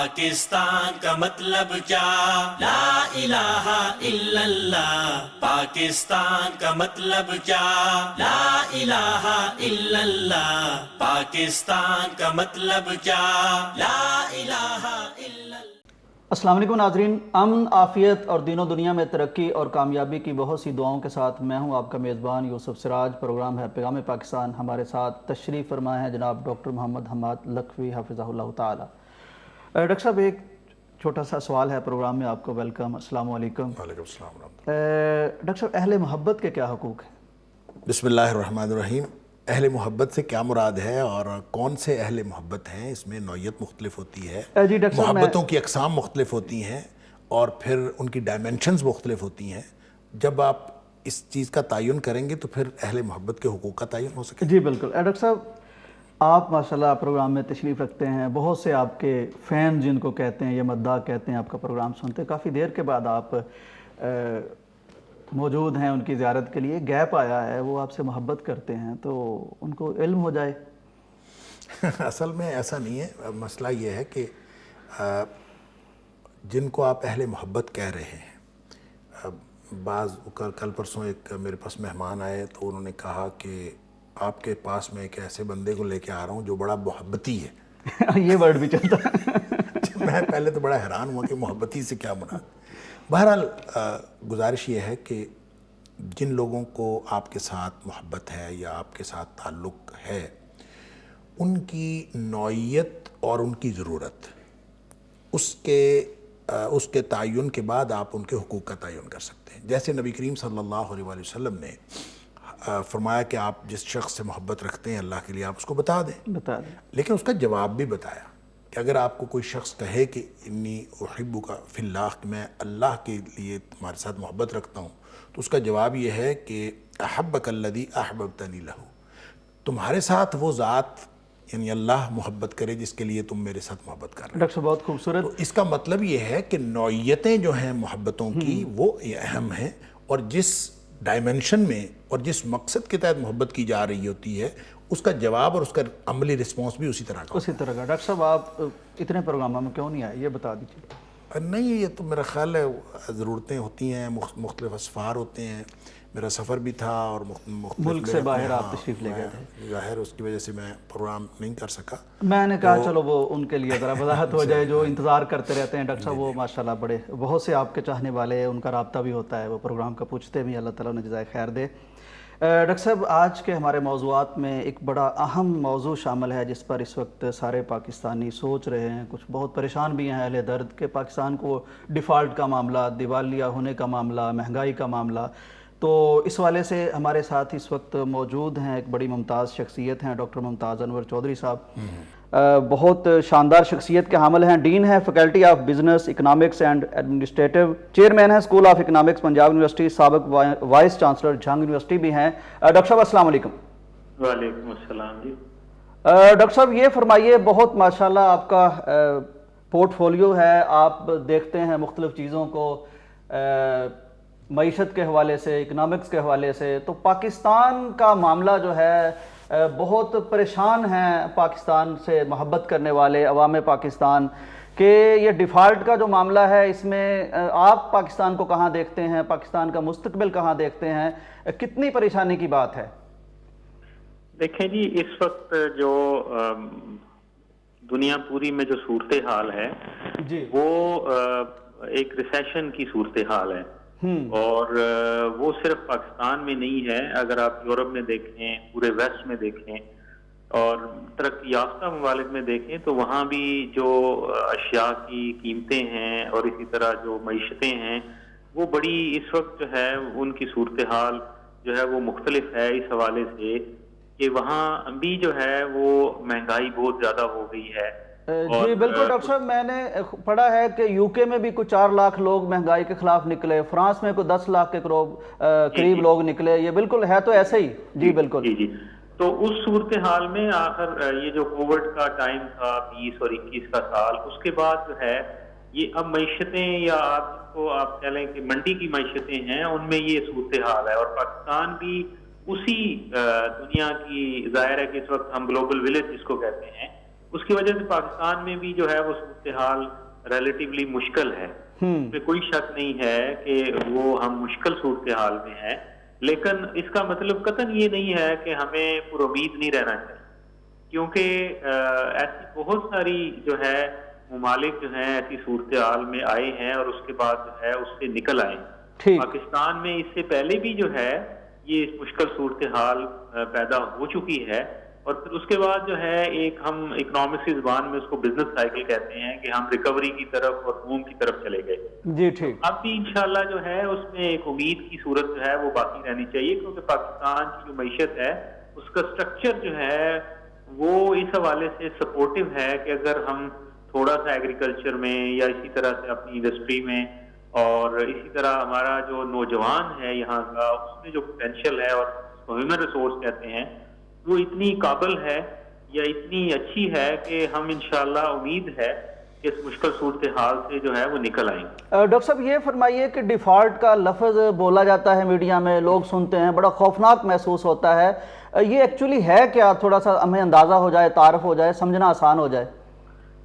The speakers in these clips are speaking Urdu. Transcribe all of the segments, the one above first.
پاکستان کا مطلب کیا؟ لا الہ الا اللہ. پاکستان کا مطلب کیا؟ لا الہ الا اللہ. پاکستان کا مطلب کیا؟ لا الہ الا اللہ. السلام علیکم ناظرین. امن، عافیت اور دین و دنیا میں ترقی اور کامیابی کی بہت سی دعاؤں کے ساتھ میں ہوں آپ کا میزبان یوسف سراج. پروگرام ہے پیغام پاکستان. ہمارے ساتھ تشریف فرمائے ہیں جناب ڈاکٹر محمد حماد لکھوی حفظہ اللہ تعالی. ڈاکٹر صاحب، ایک چھوٹا سا سوال ہے پروگرام میں. آپ کو ویلکم. السلام علیکم. وعلیکم السلام ورحمۃ اللہ. ڈاکٹر صاحب، اہل محبت کے کیا حقوق ہیں؟ بسم اللہ الرحمن الرحیم. اہل محبت سے کیا مراد ہے اور کون سے اہل محبت ہیں؟ اس میں نوعیت مختلف ہوتی ہے. جی ڈاکٹر صاحب، محبتوں کی اقسام مختلف ہوتی ہیں اور پھر ان کی ڈائمنشنز مختلف ہوتی ہیں. جب آپ اس چیز کا تعین کریں گے تو پھر اہل محبت کے حقوق کا تعین ہو سکے. جی بالکل. ڈاکٹر صاحب، آپ ماشاءاللہ پروگرام میں تشریف رکھتے ہیں. بہت سے آپ کے فین جن کو کہتے ہیں، یہ مداح کہتے ہیں، آپ کا پروگرام سنتے ہیں. کافی دیر کے بعد آپ موجود ہیں ان کی زیارت کے لیے. گیپ آیا ہے، وہ آپ سے محبت کرتے ہیں تو ان کو علم ہو جائے. اصل میں ایسا نہیں ہے. مسئلہ یہ ہے کہ جن کو آپ اہل محبت کہہ رہے ہیں، بعض کل پرسوں ایک میرے پاس مہمان آئے تو انہوں نے کہا کہ آپ کے پاس میں ایک ایسے بندے کو لے کے آ رہا ہوں جو بڑا محبتی ہے. یہ ورڈ بھی چلتا ہے. میں پہلے تو بڑا حیران ہوا کہ محبتی سے کیا مراد. بہرحال گزارش یہ ہے کہ جن لوگوں کو آپ کے ساتھ محبت ہے یا آپ کے ساتھ تعلق ہے، ان کی نوعیت اور ان کی ضرورت، اس کے تعین کے بعد آپ ان کے حقوق کا تعین کر سکتے ہیں. جیسے نبی کریم صلی اللہ علیہ وآلہ وسلم نے فرمایا کہ آپ جس شخص سے محبت رکھتے ہیں اللہ کے لیے، آپ اس کو بتا دیں. لیکن اس کا جواب بھی بتایا کہ اگر آپ کو کوئی شخص کہے کہ انی احبک فی اللہ، کہ میں اللہ کے لیے تمہارے ساتھ محبت رکھتا ہوں، تو اس کا جواب یہ ہے کہ احبک الذی احببتنی لہ، تمہارے ساتھ وہ ذات یعنی اللہ محبت کرے جس کے لیے تم میرے ساتھ محبت کر رہے ہیں. ڈاکٹر صاحب بہت خوبصورت. تو اس کا مطلب یہ ہے کہ نوعیتیں جو ہیں محبتوں کی وہ اہم ہیں، اور جس ڈائمنشن میں اور جس مقصد کے تحت محبت کی جا رہی ہوتی ہے اس کا جواب اور اس کا عملی رسپانس بھی اسی طرح کا. ڈاکٹر صاحب، آپ اتنے پروگراموں میں کیوں نہیں آئے، یہ بتا دیجیے. نہیں، یہ تو میرا خیال ہے ضرورتیں ہوتی ہیں، مختلف اسفار ہوتے ہیں. میرا سفر بھی تھا اور ملک سے باہر آپ تشریف لے گئے تھے. ظاہر اس کی وجہ سے میں پروگرام نہیں کر سکا. میں نے کہا چلو وہ ان کے لیے ذرا وضاحت ہو جائے جو انتظار کرتے رہتے ہیں. ڈاکٹر صاحب وہ ماشاءاللہ بہت سے آپ کے چاہنے والے ہیں، ان کا رابطہ بھی ہوتا ہے، وہ پروگرام کا پوچھتے بھی. اللہ تعالیٰ نے جزائے خیر دے. ڈاکٹر صاحب، آج کے ہمارے موضوعات میں ایک بڑا اہم موضوع شامل ہے جس پر اس وقت سارے پاکستانی سوچ رہے ہیں. کچھ بہت پریشان بھی ہیں اہل درد کہ پاکستان کو ڈیفالٹ کا معاملہ، دیوالیہ ہونے کا معاملہ، مہنگائی کا معاملہ. تو اس والے سے ہمارے ساتھ اس وقت موجود ہیں ایک بڑی ممتاز شخصیت ہیں ڈاکٹر ممتاز انور چودھری صاحب. بہت شاندار شخصیت کے حامل ہیں. ڈین ہے faculty of business economics and administrative, chairman ہیں school of economics Punjab university, سابق وائس چانسلر جھنگ یونیورسٹی بھی ہیں. ڈاکٹر صاحب السلام علیکم. وعلیکم السلام جی. ڈاکٹر صاحب یہ فرمائیے، بہت ماشاءاللہ آپ کا پورٹ فولیو ہے، آپ دیکھتے ہیں مختلف چیزوں کو معیشت کے حوالے سے، اکنامکس کے حوالے سے. تو پاکستان کا معاملہ جو ہے بہت پریشان ہیں پاکستان سے محبت کرنے والے عوام پاکستان کہ یہ ڈیفالٹ کا جو معاملہ ہے اس میں آپ پاکستان کو کہاں دیکھتے ہیں، پاکستان کا مستقبل کہاں دیکھتے ہیں، کتنی پریشانی کی بات ہے؟ دیکھیں جی، اس وقت جو دنیا پوری میں جو صورتحال ہے جی وہ ایک ریسیشن کی صورتحال ہے، اور وہ صرف پاکستان میں نہیں ہے. اگر آپ یورپ میں دیکھیں، پورے ویسٹ میں دیکھیں اور ترقی یافتہ ممالک میں دیکھیں تو وہاں بھی جو اشیاء کی قیمتیں ہیں اور اسی طرح جو معیشتیں ہیں وہ بڑی اس وقت جو ہے ان کی صورتحال جو ہے وہ مختلف ہے اس حوالے سے کہ وہاں بھی جو ہے وہ مہنگائی بہت زیادہ ہو گئی ہے. جی بالکل ڈاکٹر صاحب، میں نے پڑھا ہے کہ یو کے میں بھی کچھ 4 لاکھ لوگ مہنگائی کے خلاف نکلے، فرانس میں کوئی 10 لاکھ کے قریب لوگ نکلے. یہ بالکل ہے تو ایسے ہی. جی بالکل. جی تو اس صورتحال میں آخر یہ جو کووڈ کا ٹائم تھا 20 اور 21 کا سال، اس کے بعد جو ہے یہ اب معیشتیں یا آپ کہہ لیں کہ منڈی کی معیشتیں ہیں، ان میں یہ صورتحال ہے. اور پاکستان بھی اسی دنیا کی ظاہر ہے کہ اس وقت ہم گلوبل ولیج جس کو کہتے ہیں اس کی وجہ سے پاکستان میں بھی جو ہے وہ صورتحال ریلیٹیولی مشکل ہے، اس میں کوئی شک نہیں ہے کہ وہ ہم مشکل صورتحال میں ہیں، لیکن اس کا مطلب قطعاً یہ نہیں ہے کہ ہمیں پر امید نہیں رہنا چاہیے، کیونکہ ایسی بہت ساری جو ہے ممالک جو ہیں ایسی صورتحال میں آئے ہیں اور اس کے بعد جو ہے اس سے نکل آئے ہیں۔ پاکستان میں اس سے پہلے بھی جو ہے یہ مشکل صورتحال پیدا ہو چکی ہے، اور پھر اس کے بعد جو ہے ایک ہم اکنامکس کی زبان میں اس کو بزنس سائیکل کہتے ہیں کہ ہم ریکوری کی طرف اور بوم کی طرف چلے گئے جی ٹھیک۔ اب بھی انشاءاللہ جو ہے اس میں ایک امید کی صورت جو ہے وہ باقی رہنی چاہیے، کیونکہ پاکستان کی جو معیشت ہے اس کا سٹرکچر جو ہے وہ اس حوالے سے سپورٹو ہے کہ اگر ہم تھوڑا سا ایگریکلچر میں یا اسی طرح سے اپنی انڈسٹری میں اور اسی طرح ہمارا جو نوجوان ہے یہاں کا اس میں جو پوٹینشیل ہے اور ہیومن ریسورس کہتے ہیں وہ اتنی قابل ہے یا اتنی اچھی ہے کہ ہم انشاءاللہ امید ہے کہ اس مشکل صورتحال سے جو ہے وہ نکل آئیں گے۔ ڈاکٹر صاحب یہ فرمائیے کہ ڈیفالٹ کا لفظ بولا جاتا ہے میڈیا میں، لوگ سنتے ہیں، بڑا خوفناک محسوس ہوتا ہے، یہ ایکچولی ہے کیا؟ تھوڑا سا ہمیں اندازہ ہو جائے، تعارف ہو جائے، سمجھنا آسان ہو جائے۔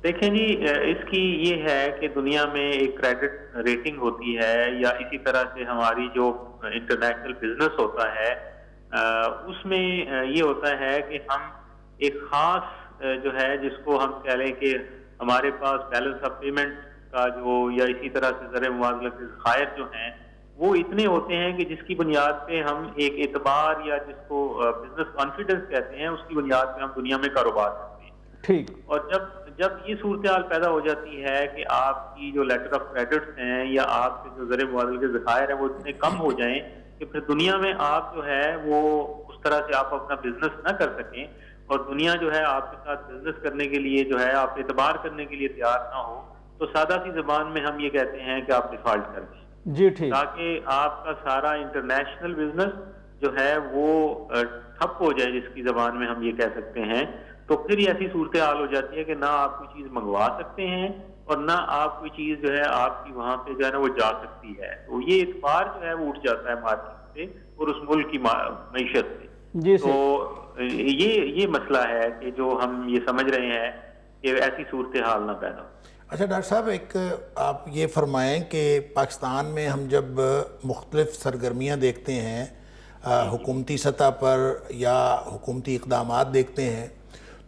دیکھیں جی، اس کی یہ ہے کہ دنیا میں ایک کریڈٹ ریٹنگ ہوتی ہے یا اسی طرح سے ہماری جو انٹرنیشنل بزنس ہوتا ہے اس میں یہ ہوتا ہے کہ ہم ایک خاص جو ہے جس کو ہم کہہ لیں کہ ہمارے پاس بیلنس آف پیمنٹ کا جو یا اسی طرح سے زر مبادلہ کے ذخائر جو ہیں وہ اتنے ہوتے ہیں کہ جس کی بنیاد پہ ہم ایک اعتبار یا جس کو بزنس کانفیڈنس کہتے ہیں اس کی بنیاد پہ ہم دنیا میں کاروبار کرتے ہیں۔ ٹھیک۔ اور جب یہ صورتحال پیدا ہو جاتی ہے کہ آپ کی جو لیٹر آف کریڈٹس ہیں یا آپ کے جو زر مبادلہ کے ذخائر ہیں وہ اتنے کم ہو جائیں کہ پھر دنیا میں آپ جو ہے وہ اس طرح سے آپ اپنا بزنس نہ کر سکیں اور دنیا جو ہے آپ کے ساتھ بزنس کرنے کے لیے جو ہے آپ اعتبار کرنے کے لیے تیار نہ ہو، تو سادہ سی زبان میں ہم یہ کہتے ہیں کہ آپ ڈیفالٹ کر دیں جی ٹھیک، تاکہ آپ کا سارا انٹرنیشنل بزنس جو ہے وہ ٹھپ ہو جائے، جس کی زبان میں ہم یہ کہہ سکتے ہیں۔ تو پھر یہ ایسی صورتحال ہو جاتی ہے کہ نہ آپ کوئی چیز منگوا سکتے ہیں اور نہ آپ کوئی چیز جو ہے آپ کی وہاں پہ جو ہے نا وہ جا سکتی ہے، تو یہ اعتبار جو ہے وہ اٹھ جاتا ہے مارکیٹ سے اور اس ملک کی معیشت سے۔ جی تو یہ مسئلہ ہے کہ جو ہم یہ سمجھ رہے ہیں کہ ایسی صورتحال نہ پیدا ہو۔ اچھا ڈاکٹر صاحب، ایک آپ یہ فرمائیں کہ پاکستان میں ہم جب مختلف سرگرمیاں دیکھتے ہیں حکومتی سطح پر یا حکومتی اقدامات دیکھتے ہیں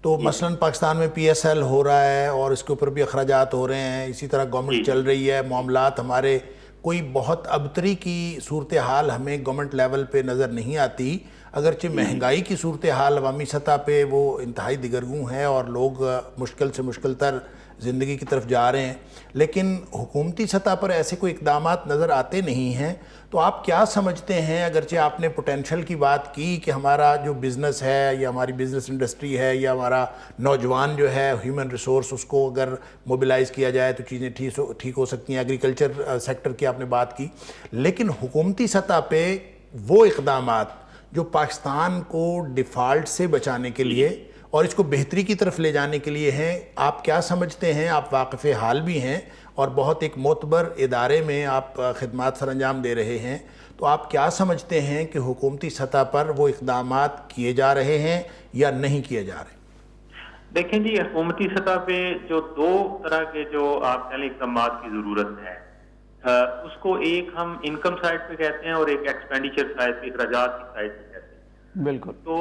تو مثلاً پاکستان میں پی ایس ایل ہو رہا ہے اور اس کے اوپر بھی اخراجات ہو رہے ہیں، اسی طرح گورنمنٹ چل رہی ہے، معاملات ہمارے کوئی بہت ابتری کی صورتحال ہمیں گورنمنٹ لیول پہ نظر نہیں آتی، اگرچہ مہنگائی کی صورتحال عوامی سطح پہ وہ انتہائی دگرگوں ہے اور لوگ مشکل سے مشکل تر زندگی کی طرف جا رہے ہیں، لیکن حکومتی سطح پر ایسے کوئی اقدامات نظر آتے نہیں ہیں۔ تو آپ کیا سمجھتے ہیں، اگرچہ آپ نے پوٹینشیل کی بات کی کہ ہمارا جو بزنس ہے یا ہماری بزنس انڈسٹری ہے یا ہمارا نوجوان جو ہے ہیومن ریسورس اس کو اگر موبلائز کیا جائے تو چیزیں ٹھیک ہو سکتی ہیں، ایگریکلچر سیکٹر کی آپ نے بات کی، لیکن حکومتی سطح پہ وہ اقدامات جو پاکستان کو ڈیفالٹ سے بچانے کے لیے اور اس کو بہتری کی طرف لے جانے کے لیے ہیں، آپ کیا سمجھتے ہیں؟ آپ واقف حال بھی ہیں اور بہت ایک معتبر ادارے میں آپ خدمات سر انجام دے رہے ہیں، تو آپ کیا سمجھتے ہیں کہ حکومتی سطح پر وہ اقدامات کیے جا رہے ہیں یا نہیں کیے جا رہے؟ دیکھیں جی، حکومتی سطح پہ جو دو طرح کے جو آپ کہہ لیں اقدامات کی ضرورت ہے، اس کو ایک ہم انکم سائڈ پہ کہتے ہیں اور ایک ایکسپینڈیچر سائڈ پہ، اخراجات کی سائڈ پہ کہتے ہیں۔ بالکل۔ تو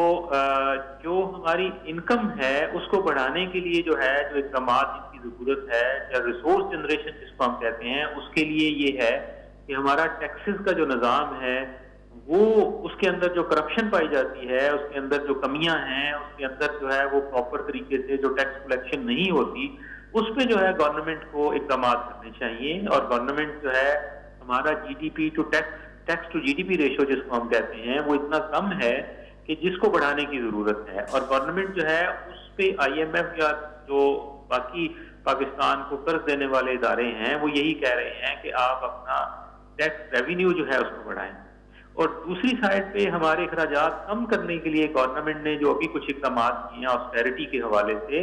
جو ہماری انکم ہے اس کو بڑھانے کے لیے جو ہے جو اقدامات جن کی ضرورت ہے یا ریسورس جنریشن جس کو ہم کہتے ہیں، اس کے لیے یہ ہے کہ ہمارا ٹیکسز کا جو نظام ہے وہ اس کے اندر جو کرپشن پائی جاتی ہے، اس کے اندر جو کمیاں ہیں، اس کے اندر جو ہے وہ پراپر طریقے سے جو ٹیکس کلیکشن نہیں ہوتی، اس پہ جو ہے گورنمنٹ کو اقدامات کرنے چاہیے۔ اور گورنمنٹ جو ہے ہمارا G D P to tax to G D P ratio جس کو ہم کہتے ہیں وہ اتنا کم ہے کہ جس کو بڑھانے کی ضرورت ہے، اور گورنمنٹ جو ہے اس پہ آئی ایم ایف یا جو باقی پاکستان کو قرض دینے والے ادارے ہیں وہ یہی کہہ رہے ہیں کہ آپ اپنا ٹیکس ریونیو جو ہے اس کو بڑھائیں۔ اور دوسری سائڈ پہ ہمارے اخراجات کم کرنے کے لیے گورنمنٹ نے جو ابھی کچھ اقدامات کیے ہیں آسٹیرٹی کے حوالے سے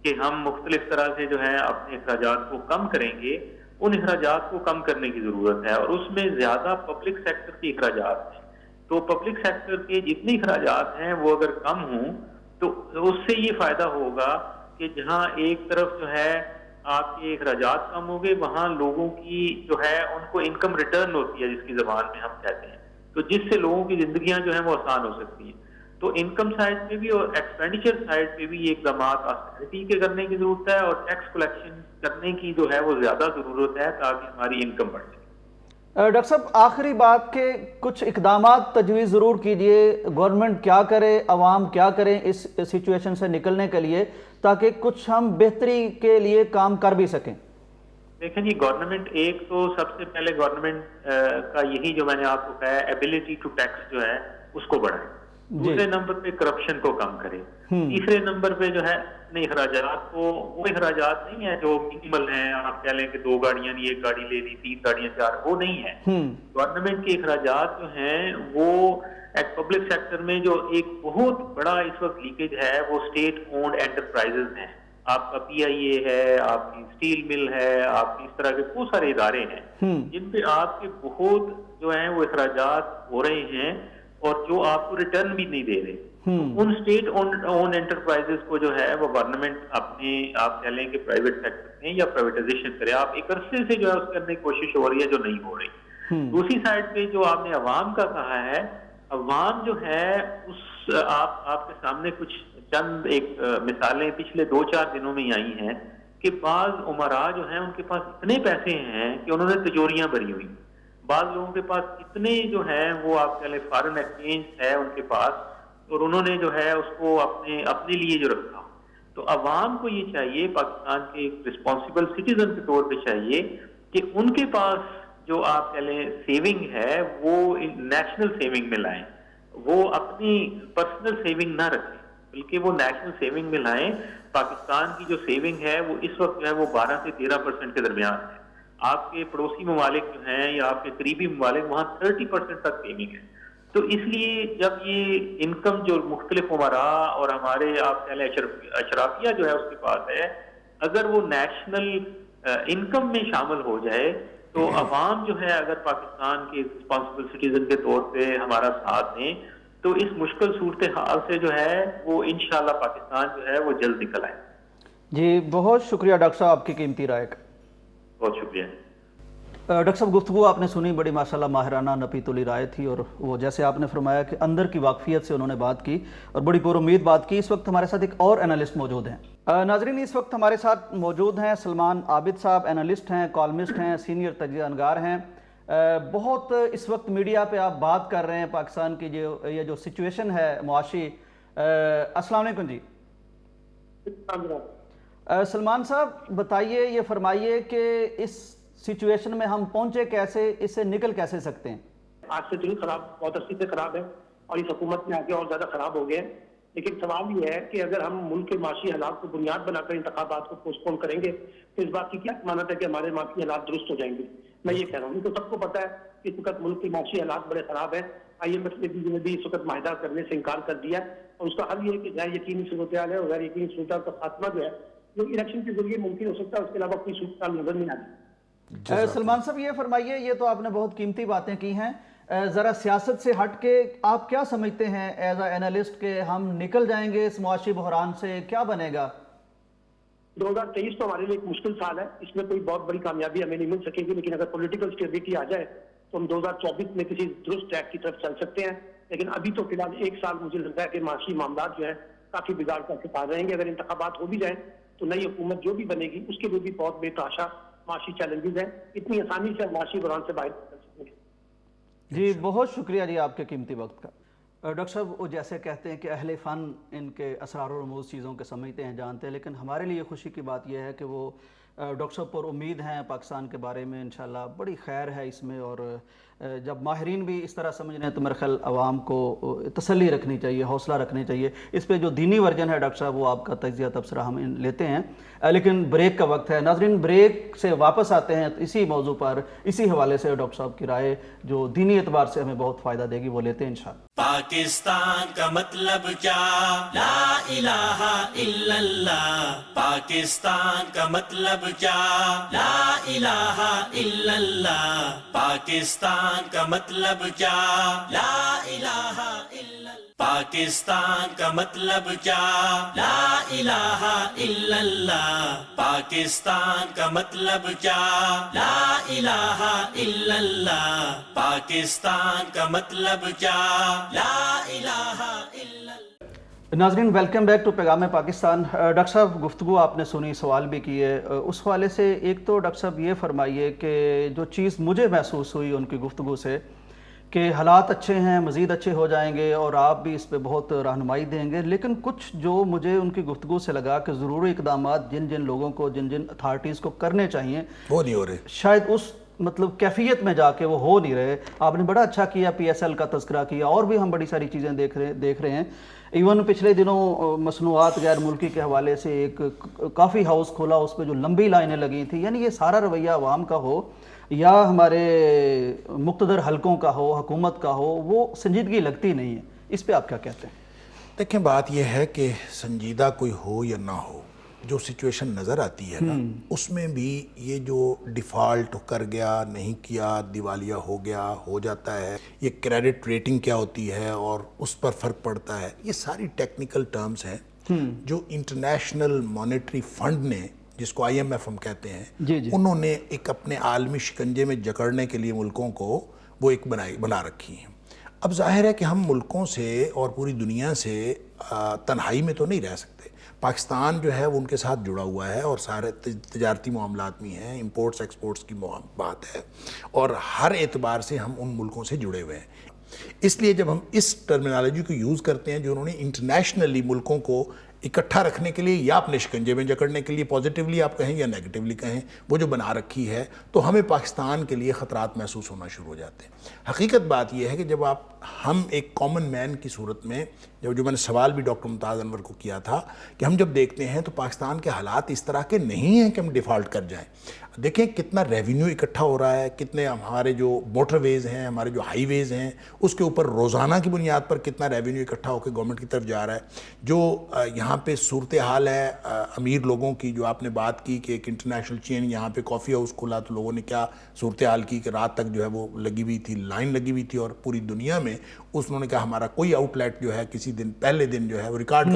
کہ ہم مختلف طرح سے جو ہے اپنے اخراجات کو کم کریں گے، ان اخراجات کو کم کرنے کی ضرورت ہے، اور اس میں زیادہ پبلک سیکٹر کے اخراجات ہیں۔ تو پبلک سیکٹر کے جتنے اخراجات ہیں وہ اگر کم ہوں تو اس سے یہ فائدہ ہوگا کہ جہاں ایک طرف جو ہے آپ کے اخراجات کم ہو گئے، وہاں لوگوں کی جو ہے ان کو انکم ریٹرن ہوتی ہے جس کی زبان میں ہم کہتے ہیں، تو جس سے لوگوں کی زندگیاں جو ہیں وہ آسان ہو سکتی ہیں. تو انکم سائڈ پہ بھی اور ایکسپینڈیچر سائڈ پہ بھی یہ اقدامات آسٹریٹی کے کرنے کی ضرورت ہے، اور ٹیکس کلیکشن کرنے کی جو ہے وہ زیادہ ضرورت ہے تاکہ ہماری انکم بڑھ جائے. ڈاکٹر صاحب آخری بات کے کچھ اقدامات تجویز ضرور کیجئے، گورنمنٹ کیا کرے، عوام کیا کریں اس سچویشن سے نکلنے کے لیے تاکہ کچھ ہم بہتری کے لیے کام کر بھی سکیں. دیکھیں جی، گورنمنٹ ایک تو سب سے پہلے گورنمنٹ کا یہی جو میں نے آپ کو کہا ہے ایبلٹی ٹو ٹیکس جو ہے اس کو بڑھائے. دوسرے نمبر پہ کرپشن کو کم کرے. تیسرے نمبر پہ جو ہے اپنے اخراجات کو، وہ اخراجات نہیں ہے جو منیمل ہیں، آپ کہہ لیں کہ 2 گاڑیاں نہیں 1 گاڑی لے لی، 3 گاڑیاں 4، وہ نہیں ہے. گورنمنٹ کے اخراجات جو ہیں وہ پبلک سیکٹر میں جو ایک بہت بڑا اس وقت لیکیج ہے وہ اسٹیٹ اونڈ انٹرپرائزز ہیں. آپ کا پی آئی اے ہے، آپ کی اسٹیل مل ہے، آپ کی اس طرح کے بہت سارے ادارے ہیں جن پہ آپ کے بہت جو ہیں وہ اخراجات ہو رہے ہیں اور جو آپ کو ریٹرن بھی نہیں دے رہے. ان اسٹیٹ اون انٹرپرائزز کو جو ہے وہ گورنمنٹ اپنے آپ کہہ لیں کہ پرائیویٹ سیکٹر میں یا پرائیویٹائزیشن کرے. آپ ایک عرصے سے جو ہے اس کرنے کی کوشش ہو رہی ہے جو نہیں ہو رہی. دوسری سائڈ پہ جو آپ نے عوام کا کہا ہے، عوام جو ہے اس آپ کے سامنے کچھ چند ایک مثالیں پچھلے 2-4 دنوں میں آئی ہیں کہ بعض عمراء جو ہیں ان کے پاس اتنے پیسے ہیں کہ انہوں نے تجوریاں بھری ہوئی. بعض لوگوں کے پاس اتنے جو ہیں وہ آپ کہہ لیں فارن ایکسچینج ہے ان کے پاس، اور انہوں نے جو ہے اس کو اپنے لیے جو رکھا. تو عوام کو یہ چاہیے، پاکستان کے ایک رسپانسبل سٹیزن کے طور پہ چاہیے کہ ان کے پاس جو آپ کہہ لیں سیونگ ہے وہ نیشنل سیونگ میں لائیں. وہ اپنی پرسنل سیونگ نہ رکھیں بلکہ وہ نیشنل سیونگ میں لائیں. پاکستان کی جو سیونگ ہے وہ اس وقت جو ہے وہ 12 سے 13% کے درمیان ہے. آپ کے پڑوسی ممالک جو ہیں یا آپ کے قریبی ممالک وہاں 30% تک سیونگ ہے. تو اس لیے جب یہ انکم جو مختلف عمراء اور ہمارے آپ کہہ لیں اشرافیہ جو ہے اس کے پاس ہے، اگر وہ نیشنل انکم میں شامل ہو جائے تو عوام جو ہے اگر پاکستان کے رسپانسبل سٹیزن کے طور پہ ہمارا ساتھ دیں تو اس مشکل صورتحال سے جو ہے وہ انشاءاللہ پاکستان جو ہے وہ جلد نکل آئے. جی بہت شکریہ ڈاکٹر صاحب آپ کی قیمتی رائے کا. بہت شکریہ. ڈاکٹر صاحب گفتگو آپ نے سنی، بڑی ماشاءاللہ ماہرانہ نپی تلی رائے تھی، اور وہ جیسے آپ نے فرمایا کہ اندر کی واقفیت سے انہوں نے بات کی اور بڑی پر امید بات کی. اس وقت ہمارے ساتھ ایک اور انالسٹ موجود ہیں. ناظرین اس وقت ہمارے ساتھ موجود ہیں سلمان عابد صاحب، انالسٹ ہیں، کالمسٹ ہیں، سینئر تجزیہ نگار ہیں. بہت اس وقت میڈیا پہ آپ بات کر رہے ہیں پاکستان کی یہ جو سچویشن ہے معاشی. السلام علیکم جی. سلمان صاحب بتائیے، یہ فرمائیے کہ اس سچویشن میں ہم پہنچے کیسے، اس سے نکل کیسے سکتے ہیں؟ آج سے ضرور خراب، بہت عرصے سے خراب ہے اور اس حکومت میں آگے اور زیادہ خراب ہو گئے ہیں. لیکن سوال یہ ہے کہ اگر ہم ملک کے معاشی حالات کو بنیاد بنا کر انتخابات کو پوسٹ پون کریں گے تو اس بات کی کیا ضمانت ہے کہ ہمارے معاشی حالات درست ہو جائیں گے؟ میں یہ کہہ رہا ہوں، تو سب کو پتا ہے کہ اس وقت ملک کے معاشی حالات بڑے خراب ہیں. IMF نے بھی اس وقت معاہدہ کرنے سے انکار کر دیا ہے اور اس کا حل یہ ہے کہ غیر یقینی صورتحال ہے اور غیر یقینی صورتحال کا خاتمہ جو ہے جو الیکشن کے ذریعے ممکن ہو سکتا ہے، اس کے علاوہ کوئی صورتحال نظر نہیں آتی. سلمان صاحب یہ فرمائیے، یہ تو آپ نے بہت قیمتی باتیں کی ہیں، ذرا سیاست سے ہٹ کے آپ کیا سمجھتے ہیں ایز اے انالسٹ کہ ہم نکل جائیں گے اس معاشی بحران سے، کیا بنے گا؟ 2023 تو ہمارے لیے ایک مشکل سال ہے، اس میں کوئی بہت بڑی کامیابی ہمیں نہیں مل سکے گی، لیکن اگر پولیٹیکل اسٹیبلٹی آ جائے تو ہم 2024 میں کسی درست ٹریک کی طرف چل سکتے ہیں. لیکن ابھی تو فی الحال 1 سال مجھے لگتا ہے کہ معاشی معاملات جو ہے کافی بگاڑ کا شکار رہیں گے. اگر انتخابات ہو بھی جائیں تو نئی حکومت جو بھی بنے گی اس کے لیے بھی بہت بے تحاشا معاشی چیلنجز ہیں، اتنی آسانی سے معاشی بحران سے باہر نکل سکیں گے. جی بہت شکریہ جی آپ کے قیمتی وقت کا. ڈاکٹر صاحب وہ جیسے کہتے ہیں کہ اہل فن ان کے اسرار و رموز چیزوں کے سمجھتے ہیں، جانتے ہیں، لیکن ہمارے لیے خوشی کی بات یہ ہے کہ وہ ڈاکٹر صاحب پر امید ہیں پاکستان کے بارے میں. انشاءاللہ بڑی خیر ہے اس میں، اور جب ماہرین بھی اس طرح سمجھ رہے ہیں تو میرے خیال عوام کو تسلی رکھنی چاہیے، حوصلہ رکھنی چاہیے. اس پہ جو دینی ورژن ہے ڈاکٹر صاحب وہ آپ کا تجزیہ تبصرہ ہم لیتے ہیں، لیکن بریک کا وقت ہے. ناظرین بریک سے واپس آتے ہیں اسی موضوع پر، اسی حوالے سے ڈاکٹر صاحب کی رائے جو دینی اعتبار سے ہمیں بہت فائدہ دے گی وہ لیتے ہیں انشاءاللہ. پاکستان کا مطلب کیا؟ لا الہ الا اللہ. پاکستان کا مطلب کیا؟ لا الہ الا اللہ. پاکستان کا مطلب کیا؟ لا الہ الا اللہ. پاکستان کا مطلب کیا؟ لا الہ الا اللہ. پاکستان کا مطلب کیا؟ لا الہ الا اللہ. پاکستان کا مطلب کیا؟ لا الہ الا اللہ. ناظرین ویلکم بیک ٹو پیغام پاکستان. ڈاکٹر صاحب گفتگو آپ نے سنی, سوال بھی کیے. اس حوالے سے ایک تو ڈاکٹر صاحب یہ فرمائیے کہ جو چیز مجھے محسوس ہوئی ان کی گفتگو سے کہ حالات اچھے ہیں, مزید اچھے ہو جائیں گے اور آپ بھی اس پہ بہت رہنمائی دیں گے, لیکن کچھ جو مجھے ان کی گفتگو سے لگا کہ ضروری اقدامات جن جن لوگوں کو, جن جن اتھارٹیز کو کرنے چاہیے وہ نہیں ہو رہے, شاید اس مطلب کیفیت میں جا کے وہ ہو نہیں رہے. آپ نے بڑا اچھا کیا, پی ایس ایل کا تذکرہ کیا, اور بھی ہم بڑی ساری چیزیں دیکھ رہے ہیں. ایون پچھلے دنوں مصنوعات غیر ملکی کے حوالے سے ایک کافی ہاؤس کھولا, اس پہ جو لمبی لائنیں لگی تھیں. یعنی یہ سارا رویہ عوام کا ہو یا ہمارے مقتدر حلقوں کا ہو, حکومت کا ہو, وہ سنجیدگی لگتی نہیں ہے. اس پہ آپ کیا کہتے ہیں؟ دیکھیں بات یہ ہے کہ سنجیدہ کوئی ہو یا نہ ہو, جو سچویشن نظر آتی ہے نا اس میں بھی یہ جو ڈیفالٹ کر گیا, نہیں کیا, دیوالیہ ہو گیا, ہو جاتا ہے, یہ کریڈٹ ریٹنگ کیا ہوتی ہے اور اس پر فرق پڑتا ہے, یہ ساری ٹیکنیکل ٹرمز ہیں جو انٹرنیشنل مانیٹری فنڈ نے, جس کو آئی ایم ایف ہم کہتے ہیں, انہوں نے ایک اپنے عالمی شکنجے میں جکڑنے کے لیے ملکوں کو وہ ایک بنا رکھی ہیں. اب ظاہر ہے کہ ہم ملکوں سے اور پوری دنیا سے تنہائی میں تو نہیں رہ سکتے. پاکستان جو ہے وہ ان کے ساتھ جڑا ہوا ہے اور سارے تجارتی معاملات میں ہیں, امپورٹس ایکسپورٹس کی بات ہے, اور ہر اعتبار سے ہم ان ملکوں سے جڑے ہوئے ہیں. اس لیے جب ہم اس ٹرمینالوجی کو یوز کرتے ہیں جو انہوں نے انٹرنیشنلی ملکوں کو اکٹھا رکھنے کے لیے یا اپنے شکنجے میں جکڑنے کے لیے, پازیٹیولی آپ کہیں یا نیگیٹیولی کہیں, وہ جو بنا رکھی ہے, تو ہمیں پاکستان کے لیے خطرات محسوس ہونا شروع ہو جاتے ہیں. حقیقت بات یہ ہے کہ جب ہم ایک کامن مین کی صورت میں, جو میں نے سوال بھی ڈاکٹر ممتاز انور کو کیا تھا, کہ ہم جب دیکھتے ہیں تو پاکستان کے حالات اس طرح کے نہیں ہیں کہ ہم ڈیفالٹ کر جائیں. دیکھیں کتنا ریونیو اکٹھا ہو رہا ہے, کتنے ہمارے جو موٹر ویز ہیں, ہمارے جو ہائی ویز ہیں, اس کے اوپر روزانہ کی بنیاد پر کتنا ریونیو اکٹھا ہو کے گورنمنٹ کی طرف جا رہا ہے. جو یہاں پہ صورتحال ہے امیر لوگوں کی, جو آپ نے بات کی کہ ایک انٹرنیشنل چین یہاں پہ کافی ہاؤس کھلا تو لوگوں نے کیا صورتحال کی کہ رات تک جو ہے وہ لگی ہوئی تھی, لائن لگی ہوئی تھی, اور پوری دنیا میں انہوں نے کہا ہمارا کوئی آؤٹ لیٹ جو ہے کسی دن پہلے دن جو ہے وہ ریکارڈ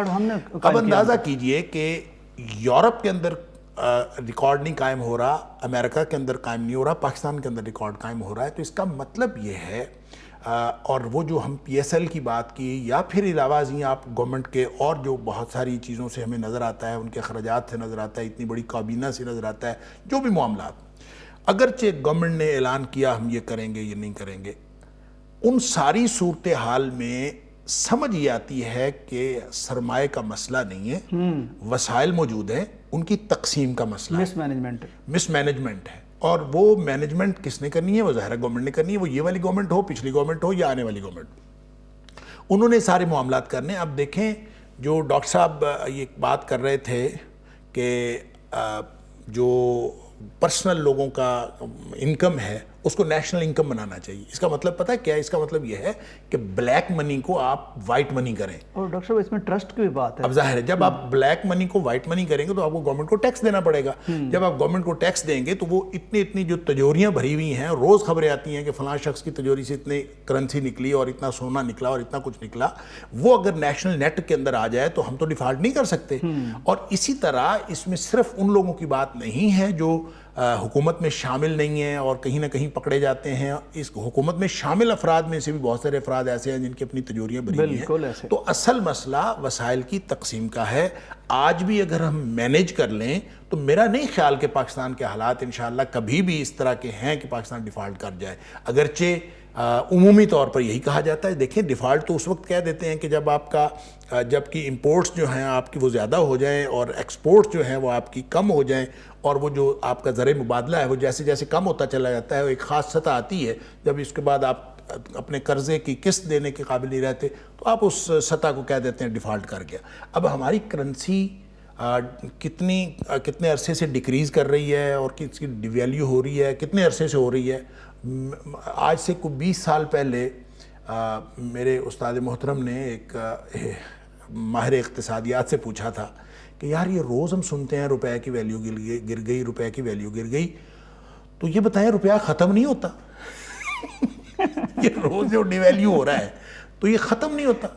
ہم نے. اب اندازہ کیجئے کہ یورپ کے اندر ریکارڈ نہیں قائم ہو رہا, امریکہ کے اندر قائم نہیں ہو رہا, پاکستان کے اندر ریکارڈ قائم ہو رہا ہے. تو اس کا مطلب یہ ہے, اور وہ جو ہم پی ایس ایل کی بات کی یا پھر علاوہ ازیں آپ گورنمنٹ کے اور جو بہت ساری چیزوں سے ہمیں نظر آتا ہے, ان کے اخراجات سے نظر آتا ہے, اتنی بڑی کابینہ سے نظر آتا ہے, جو بھی معاملات, اگرچہ گورنمنٹ نے اعلان کیا ہم یہ کریں گے یہ نہیں کریں گے, ان ساری صورتحال میں سمجھ یہ آتی ہے کہ سرمایہ کا مسئلہ نہیں ہے, وسائل موجود ہیں, ان کی تقسیم کا مسئلہ ہے, مس مینجمنٹ ہے. اور وہ مینجمنٹ کس نے کرنی ہے؟ وہ ظاہر گورنمنٹ نے کرنی ہے, وہ یہ والی گورنمنٹ ہو, پچھلی گورنمنٹ ہو یا آنے والی گورنمنٹ, انہوں نے سارے معاملات کرنے. اب دیکھیں جو ڈاکٹر صاحب یہ بات کر رہے تھے کہ جو پرسنل لوگوں کا انکم ہے اس کو نیشنل انکم بنانا چاہیے. اس کا مطلب پتہ ہے کیا ہے؟ اس کا مطلب یہ ہے کہ بلیک منی کو آپ وائٹ منی کریں. اور ڈاکٹر صاحب اس میں ٹرسٹ کی بھی بات ہے. اب ظاہر ہے جب آپ بلیک منی کو وائٹ منی کریں گے تو آپ کو گورنمنٹ کو ٹیکس دینا پڑے گا. جب آپ گورنمنٹ کو ٹیکس دیں گے تو وہ اتنی جو تجوریاں بھری ہوئی ہیں, روز خبریں آتی ہیں کہ فلاں شخص کی تجوری سے اتنی کرنسی نکلی اور اتنا سونا نکلا اور اتنا کچھ نکلا, وہ اگر نیشنل نیٹ کے اندر آ جائے تو ہم تو ڈیفالٹ نہیں کر سکتے. اور اسی طرح اس میں صرف ان لوگوں کی بات نہیں ہے جو حکومت میں شامل نہیں ہیں اور کہیں نہ کہیں پکڑے جاتے ہیں. اس حکومت میں شامل افراد میں سے بھی بہت سارے افراد ایسے ہیں جن کی اپنی تجوریاں بھری ہوئی ہیں. تو اصل مسئلہ وسائل کی تقسیم کا ہے. آج بھی اگر ہم مینیج کر لیں تو میرا نہیں خیال کہ پاکستان کے حالات انشاءاللہ کبھی بھی اس طرح کے ہیں کہ پاکستان ڈیفالٹ کر جائے. اگرچہ عمومی طور پر یہی کہا جاتا ہے, دیکھیں ڈیفالٹ تو اس وقت کہہ دیتے ہیں کہ جب کہ امپورٹس جو ہیں آپ کی وہ زیادہ ہو جائیں اور ایکسپورٹس جو ہیں وہ آپ کی کم ہو جائیں, اور وہ جو آپ کا زر مبادلہ ہے وہ جیسے جیسے کم ہوتا چلا جاتا ہے, وہ ایک خاص سطح آتی ہے جب اس کے بعد آپ اپنے قرضے کی قسط دینے کے قابل نہیں رہتے تو آپ اس سطح کو کہہ دیتے ہیں ڈیفالٹ کر گیا. اب ہماری کرنسی کتنے عرصے سے ڈیکریز کر رہی ہے اور کس کی ڈیویلیو ہو رہی ہے, کتنے عرصے سے ہو رہی ہے. آج سے کوئی 20 سال پہلے میرے استاد محترم نے ایک ماہر اقتصادیات سے پوچھا تھا کہ یار یہ روز ہم سنتے ہیں روپے کی ویلیو گر گئی, روپے کی ویلیو گر گئی, تو یہ بتائیں روپیہ ختم نہیں ہوتا؟ یہ روز جو ڈی ویلیو ہو رہا ہے تو تو یہ ختم نہیں ہوتا.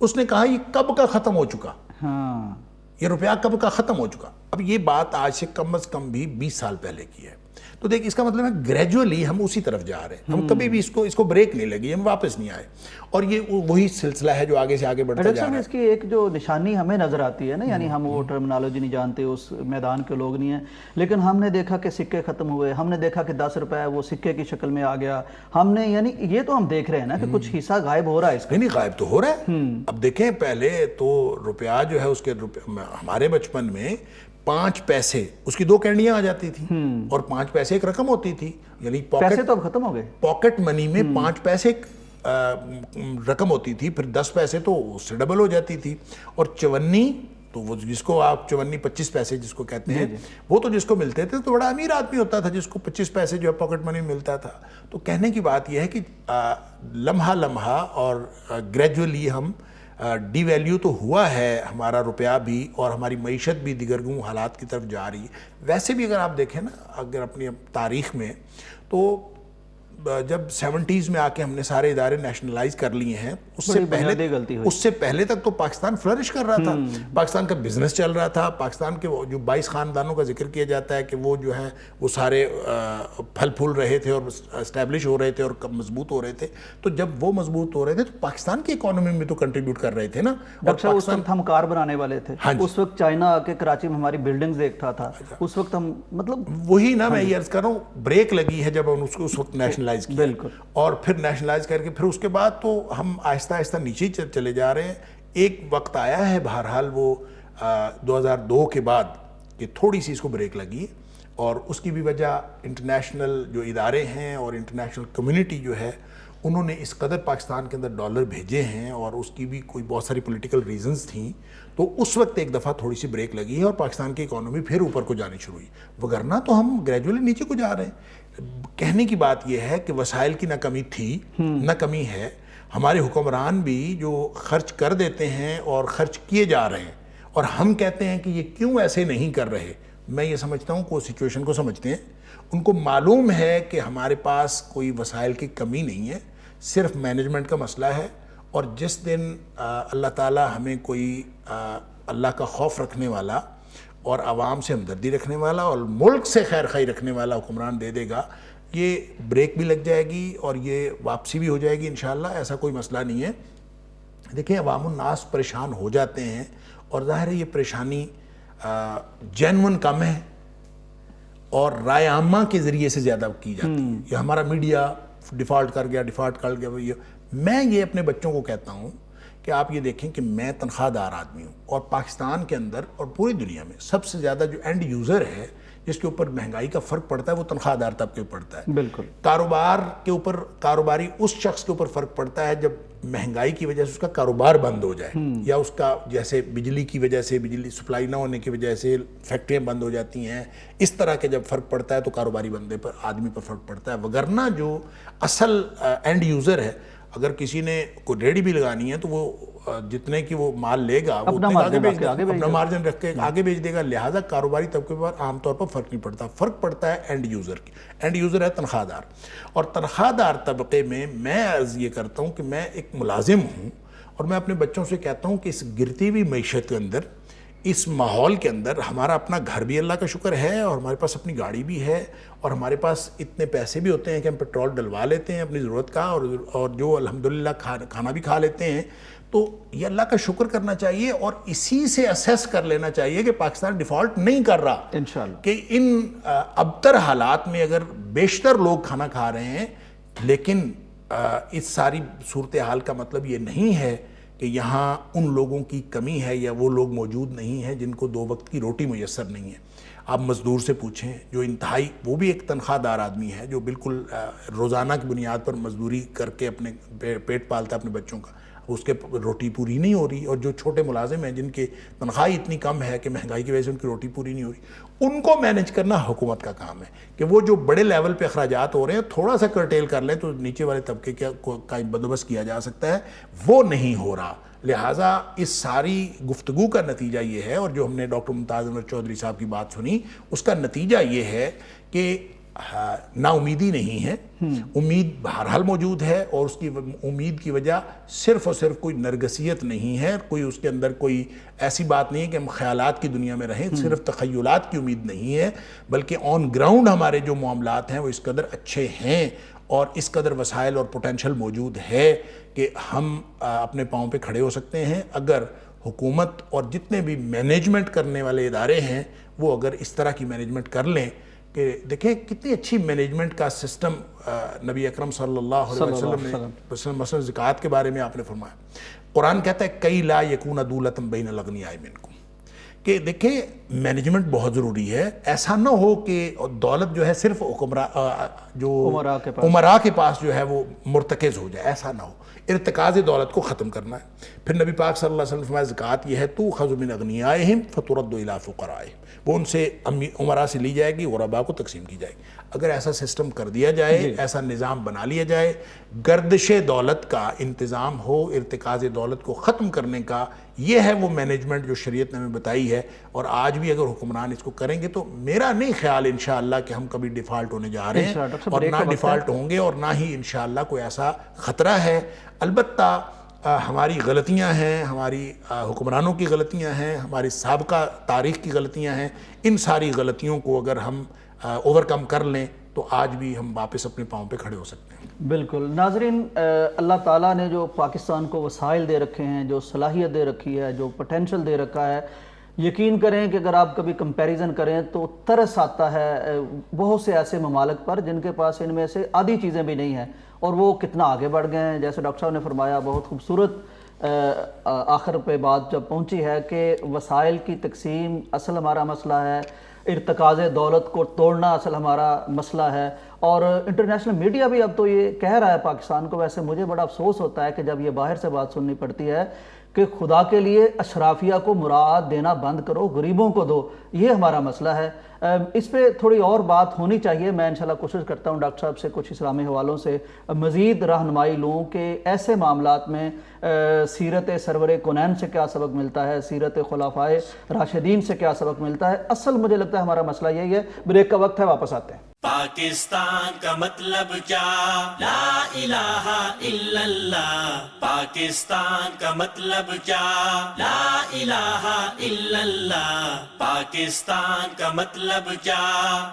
اس نے کہا یہ کب کا ختم ہو چکا, ہاں یہ روپیہ کب کا ختم ہو چکا. اب یہ بات آج سے کم از کم بھی 20 سال پہلے کی ہے. تو دیکھ اس کا مطلب ہے گریجولی ہم اسی طرف جا رہے ہیں, ہم کبھی بھی اس کو بریک نہیں لگی, ہم واپس نہیں آئے, اور یہ وہی سلسلہ ہے جو آگے سے آگے بڑھتا ڈاکٹر جا صاحب رہا ہے. اس کی ایک جو نشانی ہمیں نظر آتی ہے نا, یعنی ہم وہ ٹرمنالوجی نہیں جانتے, اس میدان کے لوگ نہیں ہیں, لیکن ہم نے دیکھا کہ سکے ختم ہوئے, ہم نے دیکھا کہ 10 روپے وہ سکے کی شکل میں آ گیا, ہم نے یعنی یہ تو ہم دیکھ رہے ہیں نا کہ کچھ حصہ غائب ہو رہا ہے اس کا. نہیں غائب تو ہو رہا ہے. اب دیکھیں پہلے تو روپیہ جو ہے اس کے ہمارے بچپن میں 5 پیسے اس کی 2 کینڈیاں آ جاتی تھی, اور 5 پیسے ایک رقم ہوتی تھی, یعنی پیسے تو اب ختم ہو گئے. پاکٹ منی میں 5 پیسے رقم ہوتی تھی, پھر 10 پیسے تو اس سے ڈبل ہو جاتی تھی, اور 54 تو وہ جس کو آپ 25 پیسے جس کو کہتے ہیں, وہ تو جس کو ملتے تھے تو بڑا امیر آدمی ہوتا تھا جس کو 25 پیسے جو ہے پاکٹ منی ملتا تھا. تو کہنے کی بات یہ ہے کہ لمحہ لمحہ اور گریجولی ہم ڈی ویلیو تو ہوا ہے ہمارا روپیہ بھی, اور ہماری معیشت بھی دیگرگوں حالات کی طرف جا رہی ہے. ویسے بھی اگر آپ دیکھیں نا, اگر اپنی تاریخ میں, تو جب 70s میں آ کے ہم نے سارے ادارے نیشنلائز کر لیے ہیں, اس سے پہلے تک تو پاکستان فلرش کر رہا تھا, پاکستان کا بزنس چل رہا تھا. پاکستان کے جو 22 خاندانوں کا ذکر کیا جاتا ہے کہ وہ جو ہے وہ سارے پھل پھول رہے تھے اور اسٹیبلش ہو رہے تھے اور مضبوط ہو رہے تھے. تو جب وہ مضبوط ہو رہے تھے تو پاکستان کی اکانومی میں تو کنٹریبیوٹ کر رہے تھے نا. ڈاکٹر صاحب اس وقت ہم کار بنانے والے تھے, اس وقت چائنا آ کے کراچی میں ہماری بلڈنگز دیکھتا تھا, اس وقت ہم مطلب وہی نا, میں یہ عرض کر رہا ہوں, بریک لگی ہے جب ہم اس کو اس وقت نیشنلائز کیا, بالکل, اور پھر نیشنلائز کر کے پھر اس کے بعد تو ہم آہستہ آہستہ نیچے چلے جا رہے ہیں. ایک وقت آیا ہے بہرحال وہ 2002 کے بعد کہ تھوڑی سی اس کو بریک لگی, اور اس کی بھی وجہ انٹرنیشنل جو ادارے ہیں اور انٹرنیشنل کمیونٹی جو ہے انہوں نے اس قدر پاکستان کے اندر ڈالر بھیجے ہیں, اور اس کی بھی کوئی بہت ساری پولیٹیکل ریزنز تھیں. تو اس وقت ایک دفعہ تھوڑی سی بریک لگی ہے اور پاکستان کی اکانومی پھر اوپر کو جانی شروع ہوئی, وگرنہ تو ہم گریجولی نیچے کو جا رہے ہیں. کہنے کی بات یہ ہے کہ وسائل کی نہ کمی تھی نہ کمی ہے. ہمارے حکمران بھی جو خرچ کر دیتے ہیں اور خرچ کیے جا رہے ہیں, اور ہم کہتے ہیں کہ یہ کیوں ایسے نہیں کر رہے. میں یہ سمجھتا ہوں کہ وہ سچویشن کو سمجھتے ہیں, ان کو معلوم ہے کہ ہمارے پاس کوئی وسائل کی کمی نہیں ہے, صرف مینجمنٹ کا مسئلہ ہے. اور جس دن اللہ تعالیٰ ہمیں کوئی اللہ کا خوف رکھنے والا اور عوام سے ہمدردی رکھنے والا اور ملک سے خیر خواہی رکھنے والا حکمران دے دے گا, یہ بریک بھی لگ جائے گی اور یہ واپسی بھی ہو جائے گی انشاءاللہ. ایسا کوئی مسئلہ نہیں ہے. دیکھیں عوام الناس پریشان ہو جاتے ہیں, اور ظاہر ہے یہ پریشانی جینون کم ہے اور رائے عامہ کے ذریعے سے زیادہ کی جاتی ہے. یہ ہمارا میڈیا ڈیفالٹ کر گیا. میں یہ اپنے بچوں کو کہتا ہوں کہ آپ یہ دیکھیں کہ میں تنخواہ دار آدمی ہوں, اور پاکستان کے اندر اور پوری دنیا میں سب سے زیادہ جو اینڈ یوزر ہے جس کے اوپر مہنگائی کا فرق پڑتا ہے وہ تنخواہ دار طبقے پر پڑتا ہے. بالکل. کاروبار کے اوپر, کاروباری اس شخص کے اوپر فرق پڑتا ہے جب مہنگائی کی وجہ سے اس کا کاروبار بند ہو جائے, یا اس کا جیسے بجلی کی وجہ سے, بجلی سپلائی نہ ہونے کی وجہ سے فیکٹریاں بند ہو جاتی ہیں, اس طرح کے جب فرق پڑتا ہے تو کاروباری بندے پر, آدمی پر فرق پڑتا ہے. وگرنہ جو اصل اینڈ یوزر ہے, اگر کسی نے کوئی ریڈی بھی لگانی ہے تو وہ جتنے کی وہ مال لے گا وہ اپنا مارجن رکھ کے آگے بیچ دے گا. لہٰذا کاروباری طبقے پر عام طور پر فرق نہیں پڑتا, فرق پڑتا ہے اینڈ یوزر کی. اینڈ یوزر ہے تنخواہ دار, اور تنخواہ دار طبقے میں عرض یہ کرتا ہوں کہ میں ایک ملازم ہوں, اور میں اپنے بچوں سے کہتا ہوں کہ اس گرتی ہوئی معیشت کے اندر, اس ماحول کے اندر ہمارا اپنا گھر بھی اللہ کا شکر ہے, اور ہمارے پاس اپنی گاڑی بھی ہے, اور ہمارے پاس اتنے پیسے بھی ہوتے ہیں کہ ہم پیٹرول ڈلوا لیتے ہیں اپنی ضرورت کا, اور جو الحمدللہ کھانا بھی کھا لیتے ہیں. تو یہ اللہ کا شکر کرنا چاہیے, اور اسی سے اسیس کر لینا چاہیے کہ پاکستان ڈیفالٹ نہیں کر رہا انشاءاللہ, کہ ان ابتر حالات میں اگر بیشتر لوگ کھانا کھا رہے ہیں, لیکن اس ساری صورتحال کا مطلب یہ نہیں ہے کہ یہاں ان لوگوں کی کمی ہے یا وہ لوگ موجود نہیں ہیں جن کو 2 وقت کی روٹی میسر نہیں ہے. آپ مزدور سے پوچھیں جو انتہائی, وہ بھی ایک تنخواہ دار آدمی ہے جو بالکل روزانہ کی بنیاد پر مزدوری کر کے اپنے پیٹ پالتا ہے اپنے بچوں کا, اس کے روٹی پوری نہیں ہو رہی. اور جو چھوٹے ملازم ہیں جن کی تنخواہ اتنی کم ہے کہ مہنگائی کی وجہ سے ان کی روٹی پوری نہیں ہو رہی, ان کو مینج کرنا حکومت کا کام ہے کہ وہ جو بڑے لیول پہ اخراجات ہو رہے ہیں تھوڑا سا کرٹیل کر لیں تو نیچے والے طبقے کا بندوبست کیا جا سکتا ہے. وہ نہیں ہو رہا. لہٰذا اس ساری گفتگو کا نتیجہ یہ ہے, اور جو ہم نے ڈاکٹر ممتاز انور چودھری صاحب کی بات سنی اس کا نتیجہ یہ ہے کہ نا امیدی نہیں ہے، امید بہرحال موجود ہے، اور اس کی امید کی وجہ صرف اور صرف کوئی نرگسیت نہیں ہے، کوئی اس کے اندر کوئی ایسی بات نہیں ہے کہ ہم خیالات کی دنیا میں رہیں، صرف تخیلات کی امید نہیں ہے، بلکہ آن گراؤنڈ ہمارے جو معاملات ہیں وہ اس قدر اچھے ہیں اور اس قدر وسائل اور پوٹینشل موجود ہے کہ ہم اپنے پاؤں پہ کھڑے ہو سکتے ہیں اگر حکومت اور جتنے بھی مینجمنٹ کرنے والے ادارے ہیں وہ اگر اس طرح کی مینجمنٹ کر لیں کہ دیکھیں کتنی اچھی مینجمنٹ کا سسٹم نبی اکرم صلی اللہ علیہ وسلم نے مثلا زکوٰۃ کے بارے میں آپ نے فرمایا. قرآن کہتا ہے کئی لا یکون دولۃ بین الاغنیاء منکم، کہ دیکھیں مینجمنٹ بہت ضروری ہے. ایسا نہ ہو کہ دولت جو ہے صرف عمراء کے پاس جو ہے وہ مرتکز ہو جائے، ایسا نہ ہو. ارتکاز دولت کو ختم کرنا ہے. پھر نبی پاک صلی اللہ علیہ وسلم نے فرمایا زکوٰۃ یہ ہے تؤخذ من اغنیائہم فترد الی فقرائہم، وہ ان سے عمراء سے لی جائے گی، غرباء کو تقسیم کی جائے گی. اگر ایسا سسٹم کر دیا جائے، ایسا نظام بنا لیا جائے، گردش دولت کا انتظام ہو، ارتکاز دولت کو ختم کرنے کا، یہ ہے وہ مینجمنٹ جو شریعت نے ہمیں بتائی ہے. اور آج بھی اگر حکمران اس کو کریں گے تو میرا نہیں خیال انشاءاللہ کہ ہم کبھی ڈیفالٹ ہونے جا رہے ہیں، اور نہ ڈیفالٹ ہوں گے اور نہ ہی انشاءاللہ کوئی ایسا خطرہ ہے. البتہ ہماری غلطیاں ہیں، ہماری حکمرانوں کی غلطیاں ہیں، ہماری سابقہ تاریخ کی غلطیاں ہیں. ان ساری غلطیوں کو اگر ہم اوورکم کر لیں تو آج بھی ہم واپس اپنے پاؤں پہ کھڑے ہو سکتے ہیں. بالکل. ناظرین، اللہ تعالیٰ نے جو پاکستان کو وسائل دے رکھے ہیں، جو صلاحیت دے رکھی ہے، جو پوٹینشل دے رکھا ہے، یقین کریں کہ اگر آپ کبھی کمپیریزن کریں تو ترس آتا ہے بہت سے ایسے ممالک پر جن کے پاس ان میں سے آدھی چیزیں بھی نہیں ہیں اور وہ کتنا آگے بڑھ گئے ہیں. جیسے ڈاکٹر صاحب نے فرمایا، بہت خوبصورت آخر پہ بات جب پہنچی ہے کہ وسائل کی تقسیم اصل ہمارا مسئلہ ہے، ارتکاز دولت کو توڑنا اصل ہمارا مسئلہ ہے. اور انٹرنیشنل میڈیا بھی اب تو یہ کہہ رہا ہے پاکستان کو. ویسے مجھے بڑا افسوس ہوتا ہے کہ جب یہ باہر سے بات سننی پڑتی ہے کہ خدا کے لیے اشرافیہ کو مراعات دینا بند کرو، غریبوں کو دو، یہ ہمارا مسئلہ ہے. اس پہ تھوڑی اور بات ہونی چاہیے. میں انشاءاللہ کوشش کرتا ہوں ڈاکٹر صاحب سے کچھ اسلامی حوالوں سے مزید رہنمائی لوں کہ ایسے معاملات میں سیرت سرور کونین سے کیا سبق ملتا ہے، سیرت خلفائے راشدین سے کیا سبق ملتا ہے. اصل مجھے لگتا ہے ہمارا مسئلہ یہی ہے. بریک کا وقت ہے، واپس آتے ہیں. پاکستان کا مطلب کیا؟ لا الہ الا اللہ. پاکستان کا مطلب کیا؟ لا الہ الا اللہ. پاکستان کا مطلب کیا؟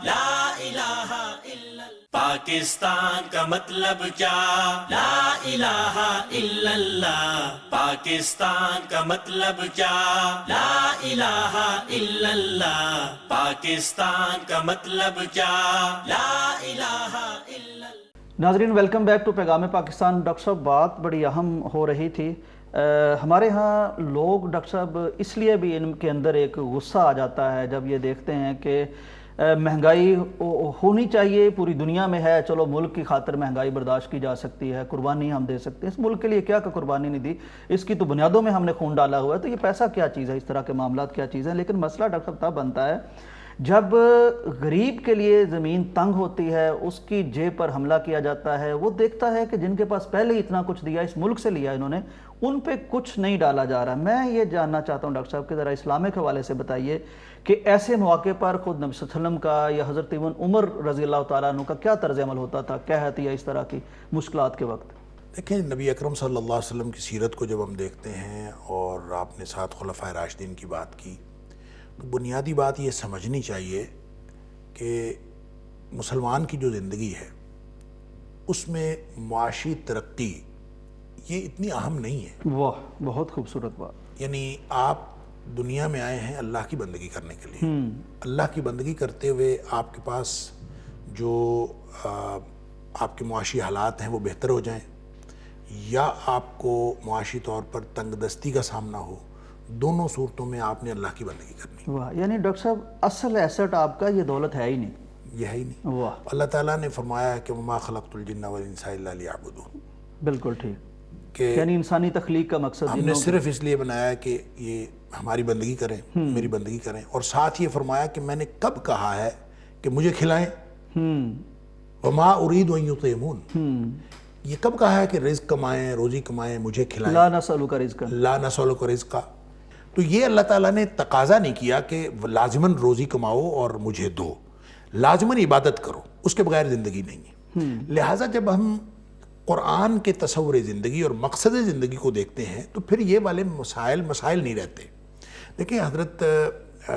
لا الہ الا اللہ. پاکستان کا مطلب کیا؟ لا الہ الا اللہ. پاکستان کا مطلب کیا؟ لا الہ الا اللہ. پاکستان کا مطلب کیا؟ لا الہ الا اللہ. ناظرین، ویلکم بیک ٹو پیغام پاکستان. ڈاکٹر صاحب، بات بڑی اہم ہو رہی تھی. ہمارے ہاں لوگ ڈاکٹر صاحب اس لیے بھی ان کے اندر ایک غصہ آ جاتا ہے جب یہ دیکھتے ہیں کہ مہنگائی ہونی چاہیے، پوری دنیا میں ہے، چلو ملک کی خاطر مہنگائی برداشت کی جا سکتی ہے، قربانی ہم دے سکتے ہیں. اس ملک کے لیے کیا قربانی نہیں دی، اس کی تو بنیادوں میں ہم نے خون ڈالا ہوا ہے، تو یہ پیسہ کیا چیز ہے، اس طرح کے معاملات کیا چیز ہیں. لیکن مسئلہ ڈاکٹر صاحب تب بنتا ہے جب غریب کے لیے زمین تنگ ہوتی ہے، اس کی جیب پر حملہ کیا جاتا ہے. وہ دیکھتا ہے کہ جن کے پاس پہلے ہی اتنا کچھ دیا، اس ملک سے لیا انہوں نے، ان پہ کچھ نہیں ڈالا جا رہا. میں یہ جاننا چاہتا ہوں ڈاکٹر صاحب کہ ذرا اسلامک حوالے سے بتائیے کہ ایسے مواقع پر خود نبی صلی اللہ علیہ وسلم کا یا حضرت ابن عمر رضی اللہ تعالیٰ عنہ کا کیا طرز عمل ہوتا تھا، کیا ہوتی ہے اس طرح کی مشکلات کے وقت؟ دیکھیں، نبی اکرم صلی اللہ علیہ وسلم کی سیرت کو جب ہم دیکھتے ہیں اور آپ نے ساتھ خلفائے راشدین کی بات کی، تو بنیادی بات یہ سمجھنی چاہیے کہ مسلمان کی جو زندگی ہے اس میں معاشی ترقی یہ اتنی اہم نہیں ہے. واہ، بہت خوبصورت بات. یعنی آپ دنیا میں آئے ہیں اللہ کی بندگی کرنے کے لیے. اللہ کی بندگی کرتے ہوئے آپ کے پاس جو آپ کے معاشی حالات ہیں وہ بہتر ہو جائیں، یا آپ کو معاشی طور پر تنگ دستی کا سامنا ہو، دونوں صورتوں میں آپ نے اللہ کی بندگی کرنی. واہ، یعنی ڈاکٹر صاحب اصل ایسٹ آپ کا یہ دولت ہے ہی نہیں. یہ ہے ہی نہیں. واہ. اللہ تعالیٰ نے فرمایا کہ وما خلقت الجن والانس الا لیعبدون. بالکل ٹھیک. کہ یعنی انسانی تخلیق کا مقصد ہم نے صرف اس لیے بنایا کہ یہ ہماری بندگی کریں، میری بندگی کریں. اور ساتھ یہ فرمایا کہ میں نے کب کہا ہے کہ مجھے کھلائیں. وما اريد ان يطعمون. یہ کب کہا ہے کہ رزق کمائیں، روزی کمائیں، مجھے کھلائیں. لا نسألک رزقا. لا نسألک رزقا. تو یہ اللہ تعالیٰ نے تقاضا نہیں کیا کہ لازماً روزی کماؤ اور مجھے دو. لازماً عبادت کرو. اس کے بغیر زندگی نہیں ہے. لہٰذا جب ہم قرآن کے تصور زندگی اور مقصد زندگی کو دیکھتے ہیں تو پھر یہ والے مسائل نہیں رہتے. دیکھیں حضرت